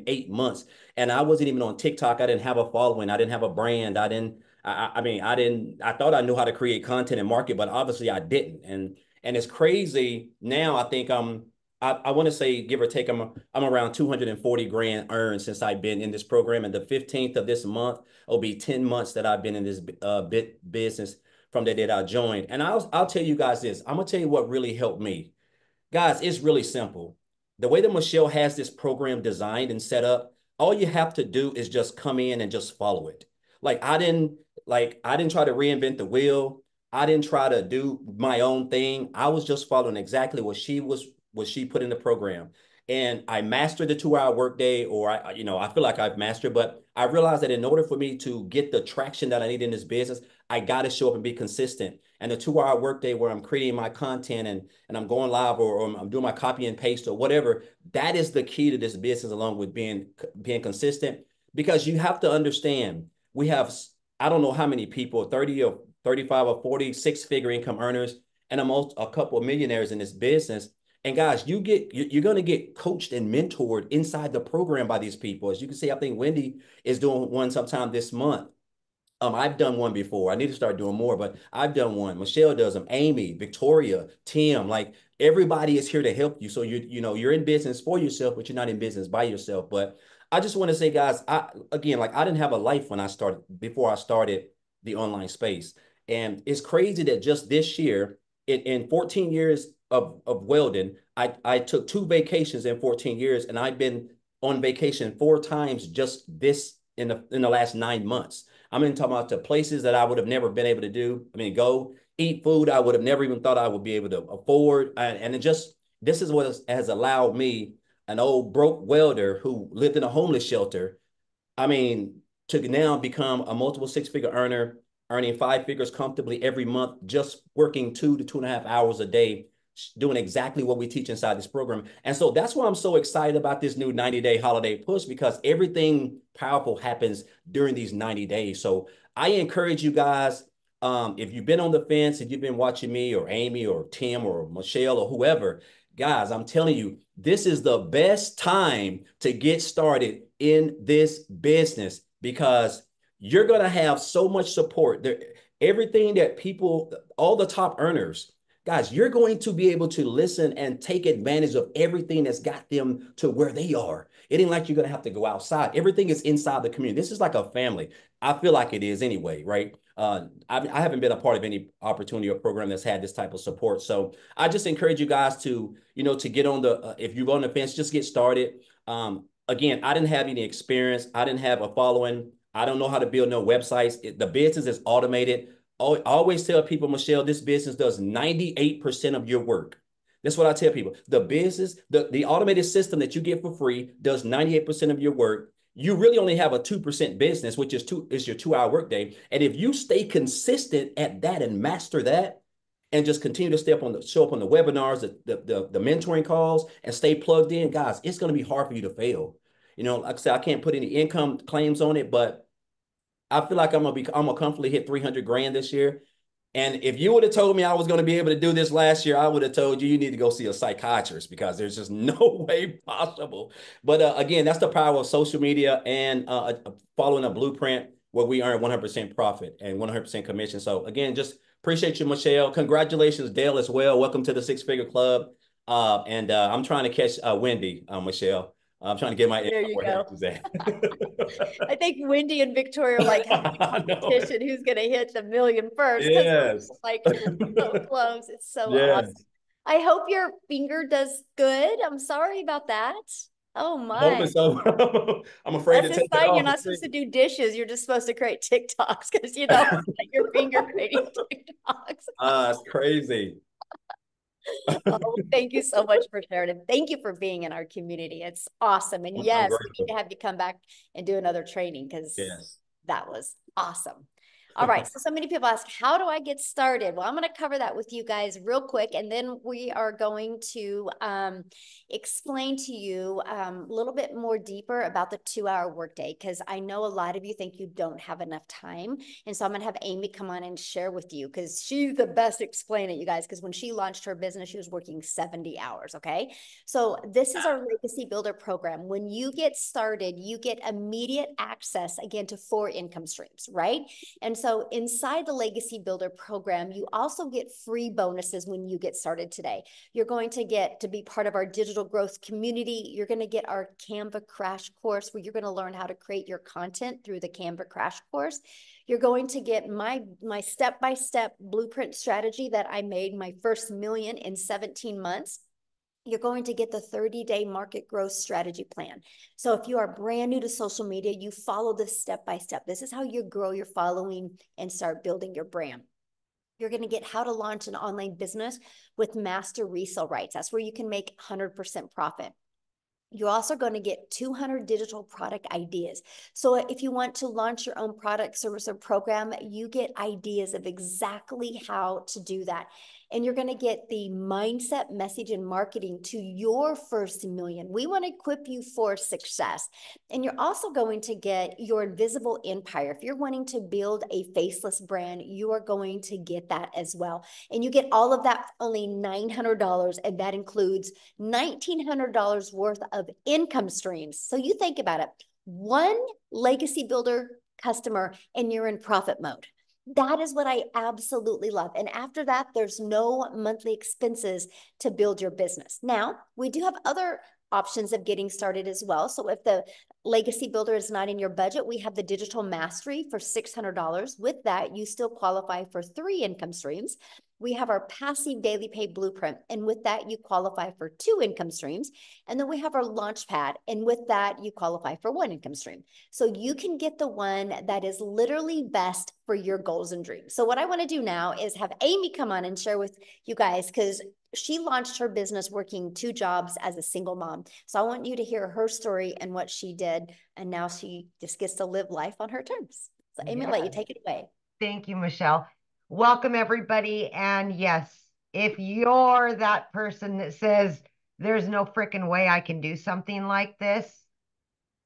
8 months. And I wasn't even on TikTok. I didn't have a following. I didn't have a brand. I thought I knew how to create content and market, but obviously I didn't. And it's crazy now. I think I want to say, give or take, I'm around 240 grand earned since I've been in this program. And the 15th of this month will be 10 months that I've been in this business from the day that I joined. And I'll tell you guys this. I'm gonna tell you what really helped me. Guys, it's really simple. The way that Michelle has this program designed and set up, all you have to do is just come in and just follow it. I didn't try to reinvent the wheel. I didn't try to do my own thing. I was just following exactly what she put in the program. And I mastered the 2 hour workday, or I feel like I've mastered, but I realized that in order for me to get the traction that I need in this business, I got to show up and be consistent. And the 2 hour workday where I'm creating my content and I'm going live, or I'm doing my copy and paste or whatever, that is the key to this business, along with being consistent. Because you have to understand, we have, I don't know how many people, 30 or 35 or 40 six-figure income earners, and a couple of millionaires in this business. And guys, you're going to get coached and mentored inside the program by these people. As you can see, I think Wendy is doing one sometime this month. I've done one before. I need to start doing more, but I've done one. Michelle does them. Amy, Victoria, Tim, like everybody is here to help you. So you're in business for yourself, but you're not in business by yourself. But I just want to say, guys, I didn't have a life before I started the online space. And it's crazy that just this year, in 14 years of welding, I took 2 vacations in 14 years, and I've been on vacation 4 times just this in the last 9 months. I'm talking about the places that I would have never been able to do. Go eat food I would have never even thought I would be able to afford. And this is what has allowed me, an old broke welder who lived in a homeless shelter, to now become a multiple six-figure earner, earning 5 figures comfortably every month, just working 2 to 2.5 hours a day, doing exactly what we teach inside this program. And so that's why I'm so excited about this new 90-day holiday push, because everything powerful happens during these 90 days. So I encourage you guys, if you've been on the fence, if you've been watching me or Amy or Tim or Michelle or whoever, guys, I'm telling you, this is the best time to get started in this business, because you're going to have so much support. Everything that people, all the top earners, guys, you're going to be able to listen and take advantage of everything that's got them to where they are. It ain't like you're going to have to go outside. Everything is inside the community. This is like a family. I feel like it is anyway, right? I haven't been a part of any opportunity or program that's had this type of support. So I just encourage you guys to get on if you're on the fence, just get started. Again, I didn't have any experience. I didn't have a following. I don't know how to build no websites. The business is automated. I always tell people, Michelle, this business does 98% of your work. That's what I tell people. The business, the automated system that you get for free does 98% of your work. You really only have a 2% business, which is your 2 hour workday. And if you stay consistent at that and master that, and just continue to show up on the webinars, the mentoring calls, and stay plugged in, guys, it's going to be hard for you to fail. Like I said, I can't put any income claims on it, but I feel like I'm gonna comfortably hit 300 grand this year. And if you would have told me I was going to be able to do this last year, I would have told you need to go see a psychiatrist, because there's just no way possible. But again, that's the power of social media and following a blueprint where we earn 100% profit and 100% commission. So again, just appreciate you, Michelle. Congratulations, Dale, as well. Welcome to the Six Figure Club. And I'm trying to catch Wendy, Michelle. I'm trying to get There you go. at. I think Wendy and Victoria are like having a competition who's going to hit the million first, because Yes. like so close. It's so Yes. awesome. I hope your finger does good. I'm sorry about that. Oh my. So. I'm afraid That's to a take it sign off. you're not supposed to do dishes. You're just supposed to create TikToks, because your finger creating TikToks. It's crazy. Oh, thank you so much for sharing, and thank you for being in our community. It's awesome. And I'm yes, we need grateful. to have you come back and do another training, because Yes. That was awesome. All right, so many people ask, how do I get started? Well, I'm going to cover that with you guys real quick, and then we are going to explain to you a little bit more deeper about the 2-hour workday, because I know a lot of you think you don't have enough time, and so I'm going to have Amy come on and share with you, because she's the best explaining it, you guys, because when she launched her business, she was working 70 hours, okay? So this is our Legacy Builder program. When you get started, you get immediate access, again, to 4 income streams, right? And so inside the Legacy Builder program, you also get free bonuses when you get started today. You're going to get to be part of our digital growth community. You're going to get our Canva crash course where you're going to learn how to create your content through the Canva crash course. You're going to get my step-by-step blueprint strategy that I made my first million in 17 months. You're going to get the 30-day market growth strategy plan. So if you are brand new to social media, you follow this step by step. This is how you grow your following and start building your brand. You're going to get how to launch an online business with master resale rights. That's where you can make 100% profit. You're also going to get 200 digital product ideas. So if you want to launch your own product, service, or program, you get ideas of exactly how to do that. And you're going to get the mindset, message, and marketing to your first million. We want to equip you for success. And you're also going to get your invisible empire. If you're wanting to build a faceless brand, you are going to get that as well. And you get all of that for only $900, and that includes $1,900 worth of income streams. So you think about it, one Legacy Builder customer and you're in profit mode. That is what I absolutely love. And after that, there's no monthly expenses to build your business. Now, we do have other options of getting started as well. So if the Legacy Builder is not in your budget, we have the Digital Mastery for $600. With that, you still qualify for 3 income streams. We have our Passive Daily Pay Blueprint, and with that, you qualify for 2 income streams. And then we have our Launchpad, and with that, you qualify for 1 income stream. So you can get the one that is literally best for your goals and dreams. So what I want to do now is have Amy come on and share with you guys, because she launched her business working 2 jobs as a single mom. So I want you to hear her story and what she did, and now she just gets to live life on her terms. So Amy, I'll let you take it away. Thank you, Michelle. Welcome, everybody. And yes, if you're that person that says, there's no freaking way I can do something like this,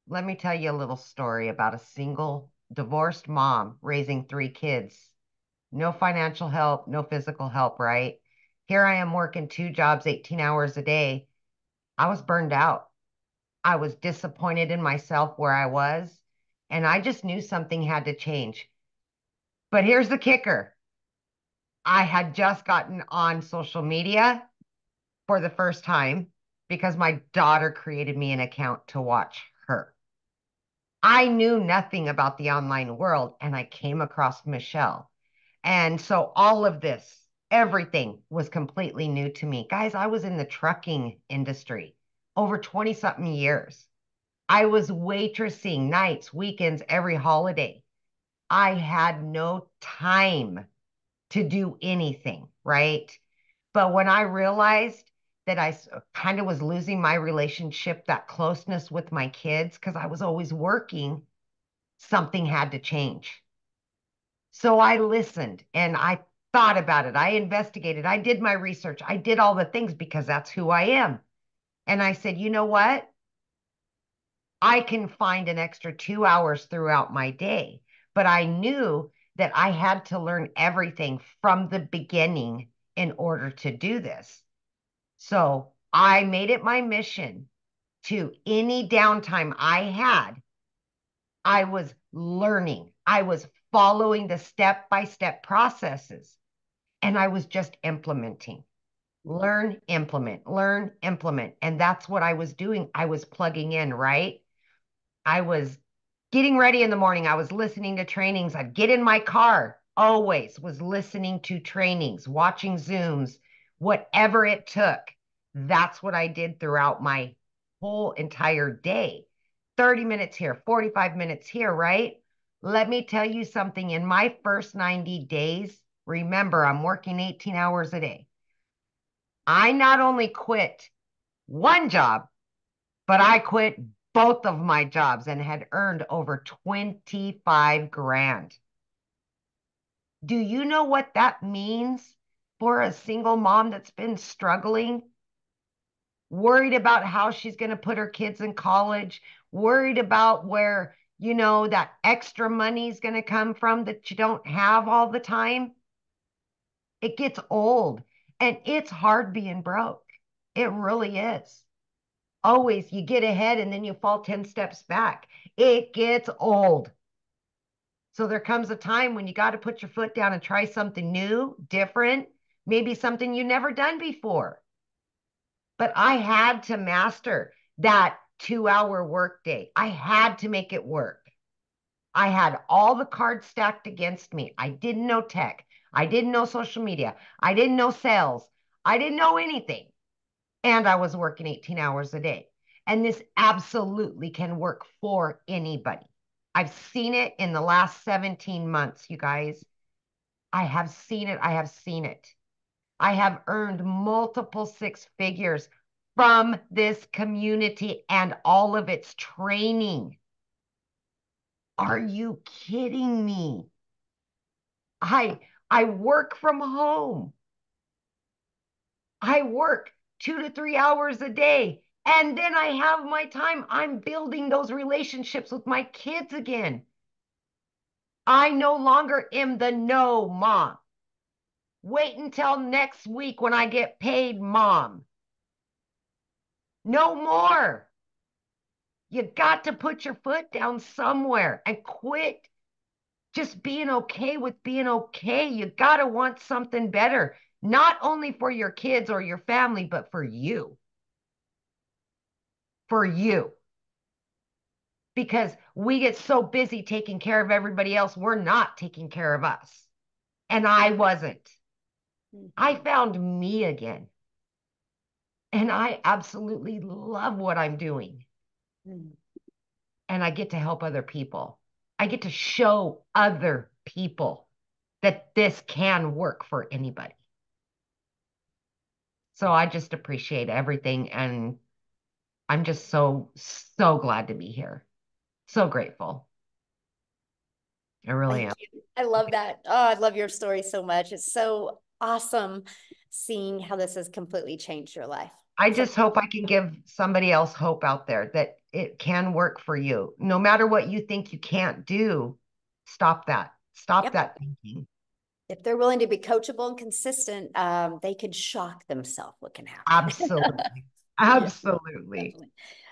let me tell you a little story about a single divorced mom raising 3 kids. No financial help, no physical help, right? Here I am working 2 jobs, 18 hours a day. I was burned out. I was disappointed in myself where I was, and I just knew something had to change. But here's the kicker. I had just gotten on social media for the first time because my daughter created me an account to watch her. I knew nothing about the online world, and I came across Michelle. And so all of this, everything was completely new to me. Guys, I was in the trucking industry over 20-something years. I was waitressing nights, weekends, every holiday. I had no time to do anything, right? But when I realized that I kind of was losing my relationship, that closeness with my kids, because I was always working, something had to change. So I listened and I thought about it. I investigated. I did my research. I did all the things because that's who I am. And I said, you know what? I can find an extra 2 hours throughout my day. But I knew that I had to learn everything from the beginning in order to do this. So I made it my mission to any downtime I had, I was learning. I was following the step-by-step processes, and I was just implementing. Learn, implement, learn, implement. And that's what I was doing. I was plugging in, right? I was getting ready in the morning. I was listening to trainings. I'd get in my car, always was listening to trainings, watching Zooms, whatever it took. That's what I did throughout my whole entire day. 30 minutes here, 45 minutes here, right? Let me tell you something. In my first 90 days, remember, I'm working 18 hours a day. I not only quit one job, but I quit both of my jobs and had earned over 25 grand. Do you know what that means for a single mom that's been struggling? Worried about how she's going to put her kids in college, worried about where, that extra money is going to come from that you don't have all the time. It gets old and it's hard being broke. It really is. Always you get ahead and then you fall 10 steps back. It gets old. So there comes a time when you got to put your foot down and try something new, different, maybe something you never done before. But I had to master that 2-hour workday. I had to make it work. I had all the cards stacked against me. I didn't know tech. I didn't know social media. I didn't know sales. I didn't know anything. And I was working 18 hours a day. And this absolutely can work for anybody. I've seen it in the last 17 months, you guys. I have seen it. I have seen it. I have earned multiple six figures from this community and all of its training. Are you kidding me? I work from home. I work 2 to 3 hours a day. And then I have my time. I'm building those relationships with my kids again. I no longer am the no mom. Wait until next week when I get paid, mom. No more. You got to put your foot down somewhere and quit just being okay with being okay. You got to want something better, not only for your kids or your family, but for you. For you. Because we get so busy taking care of everybody else, we're not taking care of us. And I wasn't. I found me again. And I absolutely love what I'm doing. And I get to help other people. I get to show other people that this can work for anybody. So I just appreciate everything. And I'm just so, so glad to be here. So grateful. I really am. Thank you. I love that. Oh, I love your story so much. It's so awesome seeing how this has completely changed your life. I just hope I can give somebody else hope out there that it can work for you. No matter what you think you can't do, stop that. Stop that thinking. If they're willing to be coachable and consistent, they could shock themselves what can happen. Absolutely. Absolutely. Yeah,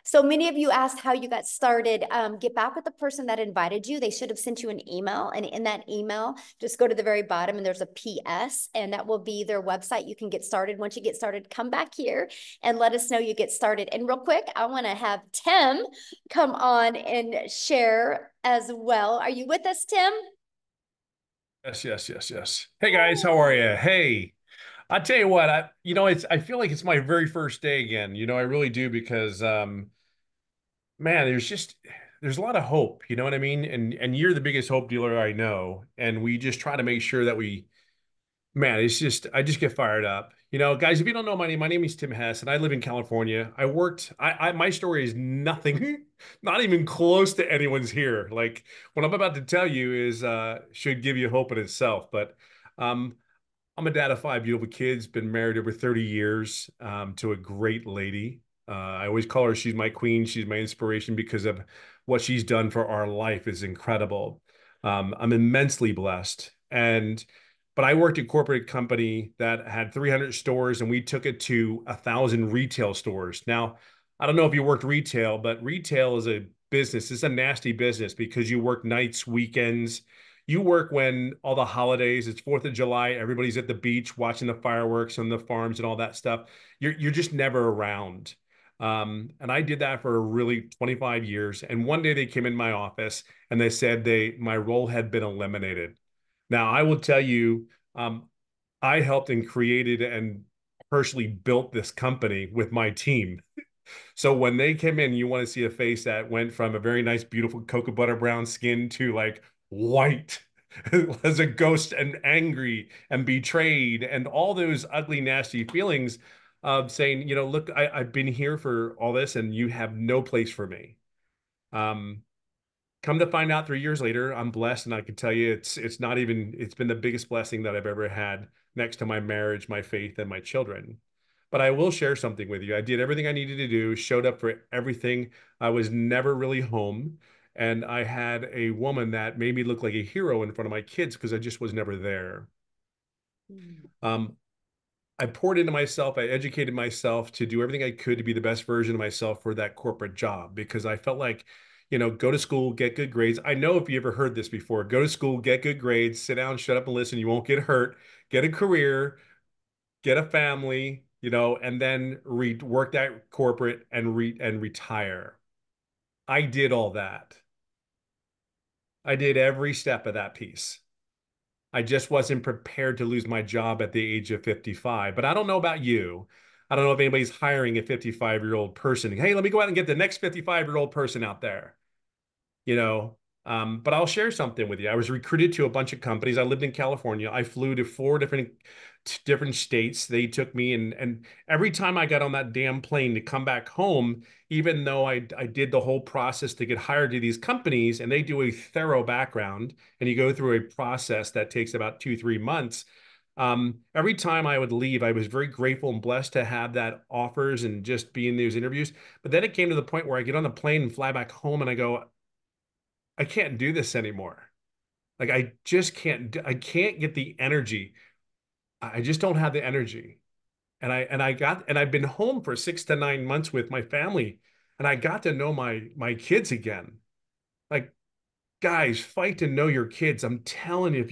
so many of you asked how you got started. Get back with the person that invited you. They should have sent you an email. And in that email, just go to the very bottom and there's a PS and that will be their website. You can get started. Once you get started, come back here and let us know you get started. And real quick, I want to have Tim come on and share as well. Are you with us, Tim? Yes. Hey guys, how are you? Hey, I tell you what, I feel like it's my very first day again. I really do because man, there's a lot of hope, you know what I mean? And you're the biggest hope dealer I know, and we just try to make sure that man, I just get fired up. Guys, if you don't know my name is Tim Hess, and I live in California. My story is nothing, not even close to anyone's here. Like what I'm about to tell you is should give you hope in itself. But um, I'm a dad of 5 beautiful kids, been married over 30 years to a great lady. I always call her, she's my queen. She's my inspiration because of what she's done for our life is incredible. I'm immensely blessed. But I worked at a corporate company that had 300 stores and we took it to 1,000 retail stores. Now, I don't know if you worked retail, but retail is a business. It's a nasty business because you work nights, weekends. You work when all the holidays, it's 4th of July, everybody's at the beach watching the fireworks on the farms and all that stuff. You're just never around. And I did that for really 25 years. And one day they came in my office and they said my role had been eliminated. Now, I will tell you, I helped and created and personally built this company with my team. So when they came in, you want to see a face that went from a very nice, beautiful cocoa butter brown skin to like white as a ghost and angry and betrayed and all those ugly, nasty feelings of saying, look, I've been here for all this and you have no place for me. Come to find out 3 years later, I'm blessed, and I can tell you it's not even it's been the biggest blessing that I've ever had next to my marriage, my faith, and my children. But I will share something with you. I did everything I needed to do, showed up for everything. I was never really home. And I had a woman that made me look like a hero in front of my kids because I just was never there. Um, I poured into myself. I educated myself to do everything I could to be the best version of myself for that corporate job because I felt like, go to school, get good grades. I know if you ever heard this before, go to school, get good grades, sit down, shut up and listen. You won't get hurt, get a career, get a family, and then work that corporate and retire. I did all that. I did every step of that piece. I just wasn't prepared to lose my job at the age of 55. But I don't know about you. I don't know if anybody's hiring a 55-year-old person. Hey, let me go out and get the next 55-year-old person out there. you know. But I'll share something with you. I was recruited to a bunch of companies. I lived in California. I flew to four different states. They took me, and every time I got on that damn plane to come back home, even though I did the whole process to get hired to these companies, and they do a thorough background, and you go through a process that takes about 2-3 months. Every time I would leave, I was very grateful and blessed to have that offers and just be in those interviews. But then it came to the point where I get on the plane and fly back home, and I go, I can't do this anymore. Like I just I can't get the energy. I just don't have the energy. And I've been home for 6 to 9 months with my family, and I got to know my kids again. Like, guys, fight to know your kids. I'm telling you,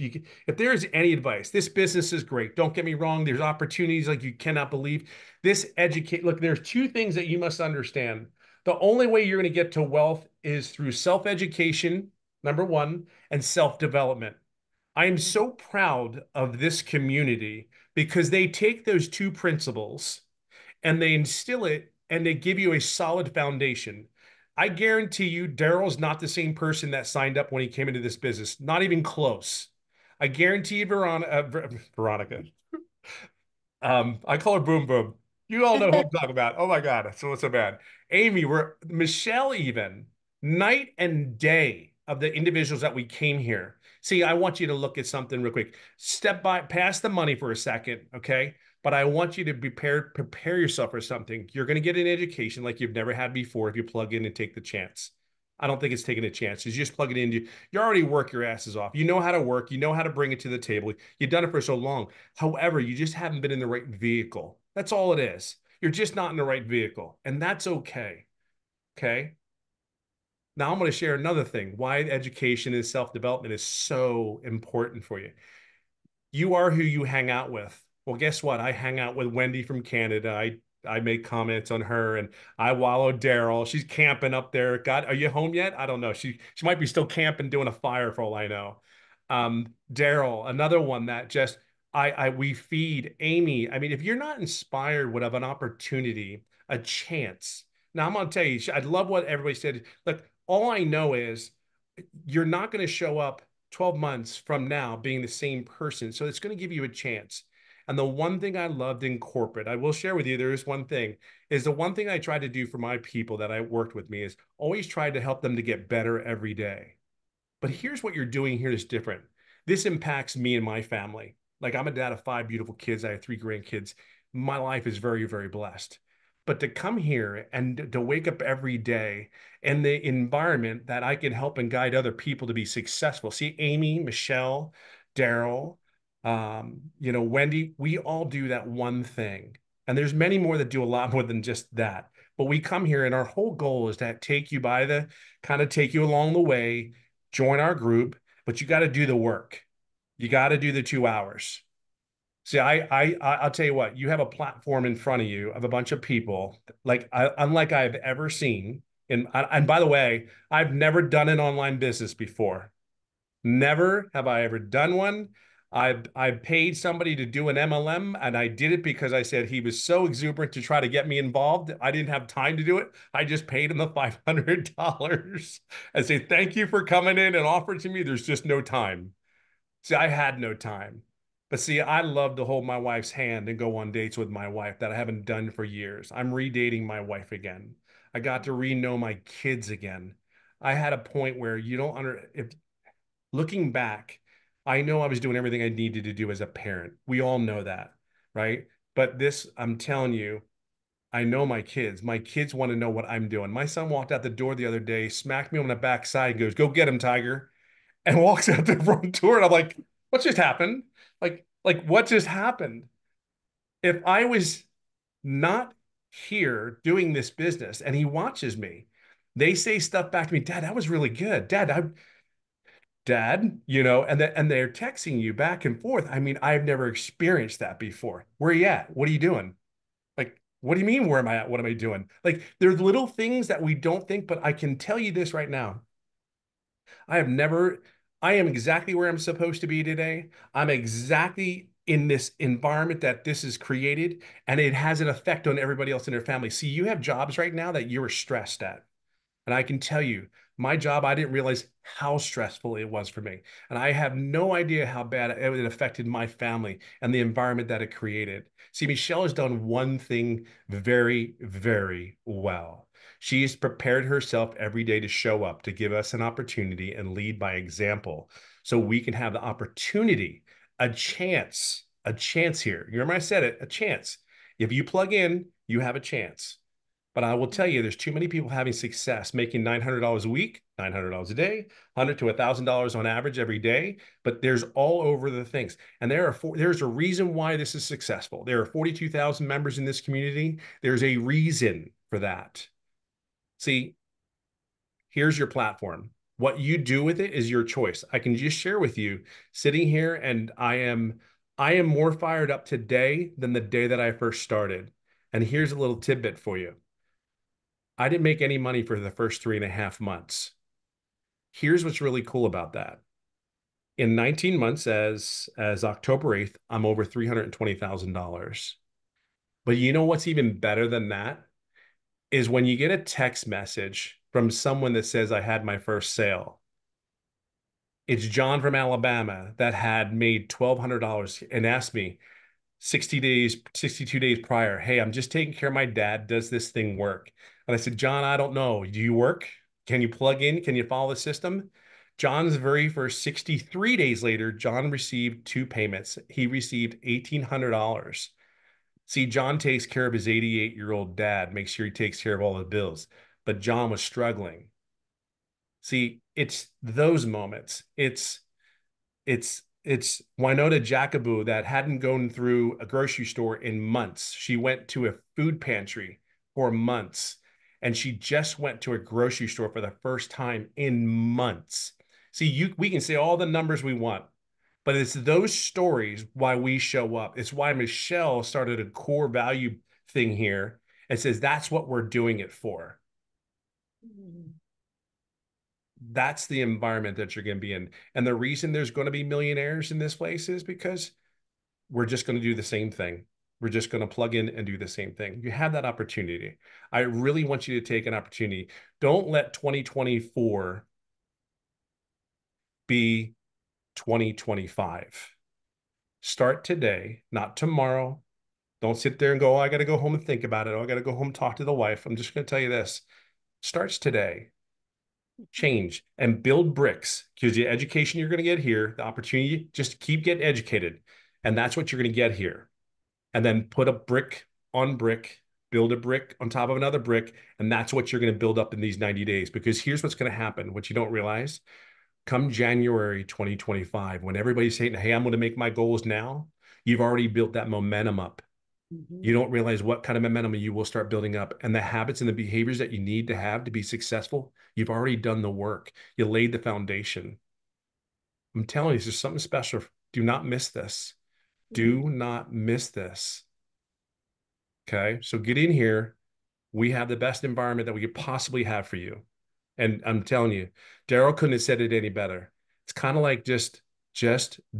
if there's any advice, this business is great. Don't get me wrong. There's opportunities like you cannot believe. Look, there's two things that you must understand. The only way you're going to get to wealth is through self-education, number one, and self-development. I am so proud of this community because they take those two principles and they instill it and they give you a solid foundation. I guarantee you, Daryl's not the same person that signed up when he came into this business, not even close. I guarantee you, Veronica, I call her Boom Boom. You all know who I'm talking about. Oh my God, so what's so bad? Amy, Michelle, even night and day of the individuals that we came here. See, I want you to look at something real quick. Step by, past the money for a second, okay? But I want you to prepare yourself for something. You're going to get an education like you've never had before if you plug in and take the chance. I don't think it's taking a chance. You just plug it in. You already work your asses off. You know how to work. You know how to bring it to the table. You've done it for so long. However, you just haven't been in the right vehicle. That's all it is. You're just not in the right vehicle. And that's okay. Okay. Now I'm going to share another thing, why education and self-development is so important for you. You are who you hang out with. Well, guess what? I hang out with Wendy from Canada. I make comments on her, and I wallow Daryl. She's camping up there. God, are you home yet? I don't know. She might be still camping, doing a fire for all I know. Daryl, another one that just we feed. Amy. I mean, if you're not inspired would have an opportunity, a chance. Now I'm gonna tell you, I love what everybody said. Look, all I know is you're not going to show up 12 months from now being the same person. So it's going to give you a chance. And the one thing I loved in corporate, I will share with you, there is one thing, is the one thing I tried to do for my people that I worked with me is always try to help them to get better every day. But here's what you're doing here is different. This impacts me and my family. Like I'm a dad of 5 beautiful kids. I have 3 grandkids. My life is very, very blessed. But to come here and to wake up every day in the environment that I can help and guide other people to be successful. See, Amy, Michelle, Daryl, Wendy, we all do that one thing. And there's many more that do a lot more than just that. But we come here and our whole goal is to take you take you along the way, join our group, but you got to do the work. You got to do the 2 hours. See, I'll tell you what, you have a platform in front of you of a bunch of people unlike I've ever seen. And by the way, I've never done an online business before. Never have I ever done one. I've paid somebody to do an MLM, and I did it because I said he was so exuberant to try to get me involved. I didn't have time to do it. I just paid him the $500 and say, thank you for coming in and offering to me. There's just no time. See, I had no time. But see, I love to hold my wife's hand and go on dates with my wife that I haven't done for years. I'm redating my wife again. I got to re-know my kids again. I had a point where you don't if looking back, I know I was doing everything I needed to do as a parent. We all know that, right? But this, I'm telling you, I know my kids. My kids want to know what I'm doing. My son walked out the door the other day, smacked me on the backside, and goes, "Go get him, Tiger," and walks out the front door. And I'm like, "What just happened? Like what just happened?" If I was not here doing this business and he watches me, they say stuff back to me, "Dad, that was really good. Dad, and they're texting you back and forth. I mean, I've never experienced that before. Where are you at? What are you doing? Like, what do you mean, where am I at? What am I doing? Like, there's little things that we don't think, but I can tell you this right now. I have never, I am exactly where I'm supposed to be today. I'm exactly in this environment that this is created, and it has an effect on everybody else in their family. See, you have jobs right now that you're stressed at. And I can tell you, my job, I didn't realize how stressful it was for me. And I have no idea how bad it affected my family and the environment that it created. See, Michelle has done one thing very, very well. She's prepared herself every day to show up, to give us an opportunity and lead by example so we can have the opportunity, a chance here. You remember I said it, a chance. If you plug in, you have a chance. But I will tell you, there's too many people having success making $900 a week, $900 a day, $100 to $1,000 on average every day. But there's all over the things. And there's a reason why this is successful. There are 42,000 members in this community. There's a reason for that. See, here's your platform. What you do with it is your choice. I can just share with you sitting here, and I am more fired up today than the day that I first started. And here's a little tidbit for you. I didn't make any money for the first 3.5 months. Here's what's really cool about that. In 19 months, as October 8th, I'm over $320,000. But you know what's even better than that is when you get a text message from someone that says, "I had my first sale." It's John from Alabama that had made $1,200 and asked me 60 days, 62 days prior, "Hey, I'm just taking care of my dad. Does this thing work?" And I said, "John, I don't know. Do you work? Can you plug in? Can you follow the system?" John's very first 63 days later, John received two payments. He received $1,800. See, John takes care of his 88-year-old dad, makes sure he takes care of all the bills. But John was struggling. See, it's those moments. It's Winona Jacobou that hadn't gone through a grocery store in months. She went to a food pantry for months, and she just went to a grocery store for the first time in months. See, we can say all the numbers we want, but it's those stories why we show up. It's why Michelle started a core value thing here and says that's what we're doing it for. That's the environment that you're going to be in. And the reason there's going to be millionaires in this place is because we're just going to do the same thing. We're just going to plug in and do the same thing. You have that opportunity. I really want you to take an opportunity. Don't let 2024 be 2025. Start today, not tomorrow. Don't sit there and go, "Oh, I got to go home and think about it. Oh, I got to go home and talk to the wife." I'm just going to tell you this. Starts today. Change and build bricks, because the education you're going to get here, the opportunity, just keep getting educated. And that's what you're going to get here. And then put a brick on brick, build a brick on top of another brick. And that's what you're going to build up in these 90 days. Because here's what's going to happen, what you don't realize. Come January 2025, when everybody's saying, "Hey, I'm going to make my goals now," you've already built that momentum up. You don't realize what kind of momentum you will start building up, and the habits and the behaviors that you need to have to be successful. You've already done the work. You laid the foundation. I'm telling you, there's something special. Do not miss this. Do not miss this. Okay. So get in here. We have the best environment that we could possibly have for you. And I'm telling you, Daryl couldn't have said it any better. It's kind of like just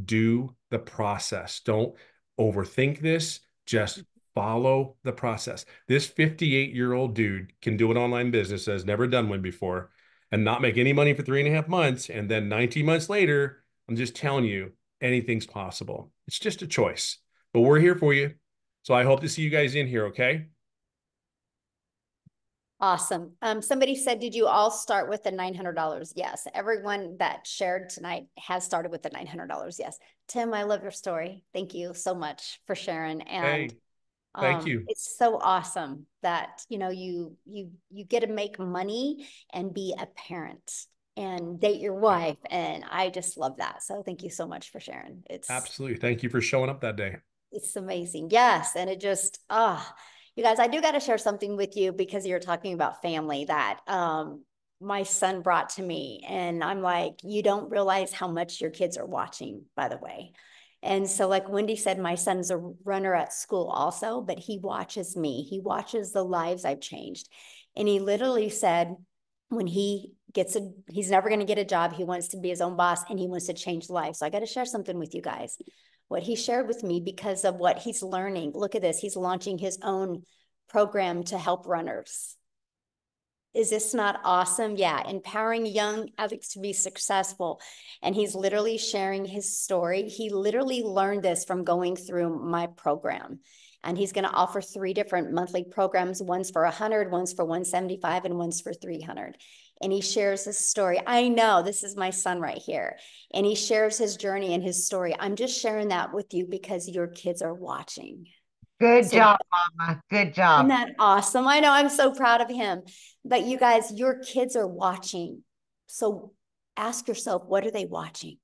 do the process. Don't overthink this. Just follow the process. This 58-year-old dude can do an online business, has never done one before, and not make any money for 3.5 months. And then 19 months later, I'm just telling you, anything's possible. It's just a choice. But we're here for you. So I hope to see you guys in here, okay? Awesome. Somebody said, did you all start with the $900? Yes. Everyone that shared tonight has started with the $900. Yes. Tim, I love your story. Thank you so much for sharing. And Hey, thank you. it's so awesome that, you know, you get to make money and be a parent and date your wife. And I just love that. So thank you so much for sharing. Absolutely. Thank you for showing up that day. It's amazing. Yes. And it just, you guys, I do got to share something with you because you're talking about family that my son brought to me. And I'm like, you don't realize how much your kids are watching, by the way. And so, like Wendy said, my son's a runner at school also, but he watches me. He watches the lives I've changed. And he literally said, when he gets he's never going to get a job. He wants to be his own boss and he wants to change lives. So I got to share something with you guys. What he shared with me because of what he's learning. Look at this. He's launching his own program to help runners. Is this not awesome? Yeah, empowering young athletes to be successful. And he's literally sharing his story. He literally learned this from going through my program. And he's going to offer 3 different monthly programs. One's for 100, one's for 175, and one's for 300. And he shares his story. I know this is my son right here. And he shares his journey and his story. I'm just sharing that with you because your kids are watching. Good job, Mama. Good job. Isn't that awesome? I know, I'm so proud of him. But you guys, your kids are watching. So ask yourself, what are they watching?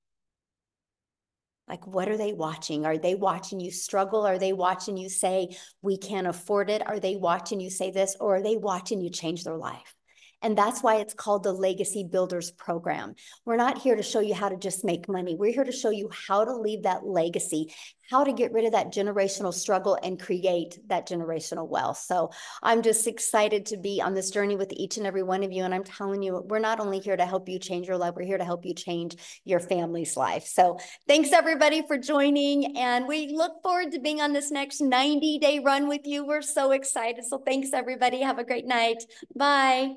Like, what are they watching? Are they watching you struggle? Are they watching you say, we can't afford it? Are they watching you say this? Or are they watching you change their life? And that's why it's called the Legacy Builders Program. We're not here to show you how to just make money. We're here to show you how to leave that legacy, how to get rid of that generational struggle and create that generational wealth. So I'm just excited to be on this journey with each and every one of you. And I'm telling you, we're not only here to help you change your life, we're here to help you change your family's life. So thanks everybody for joining. And we look forward to being on this next 90-day run with you. We're so excited. So thanks everybody. Have a great night. Bye.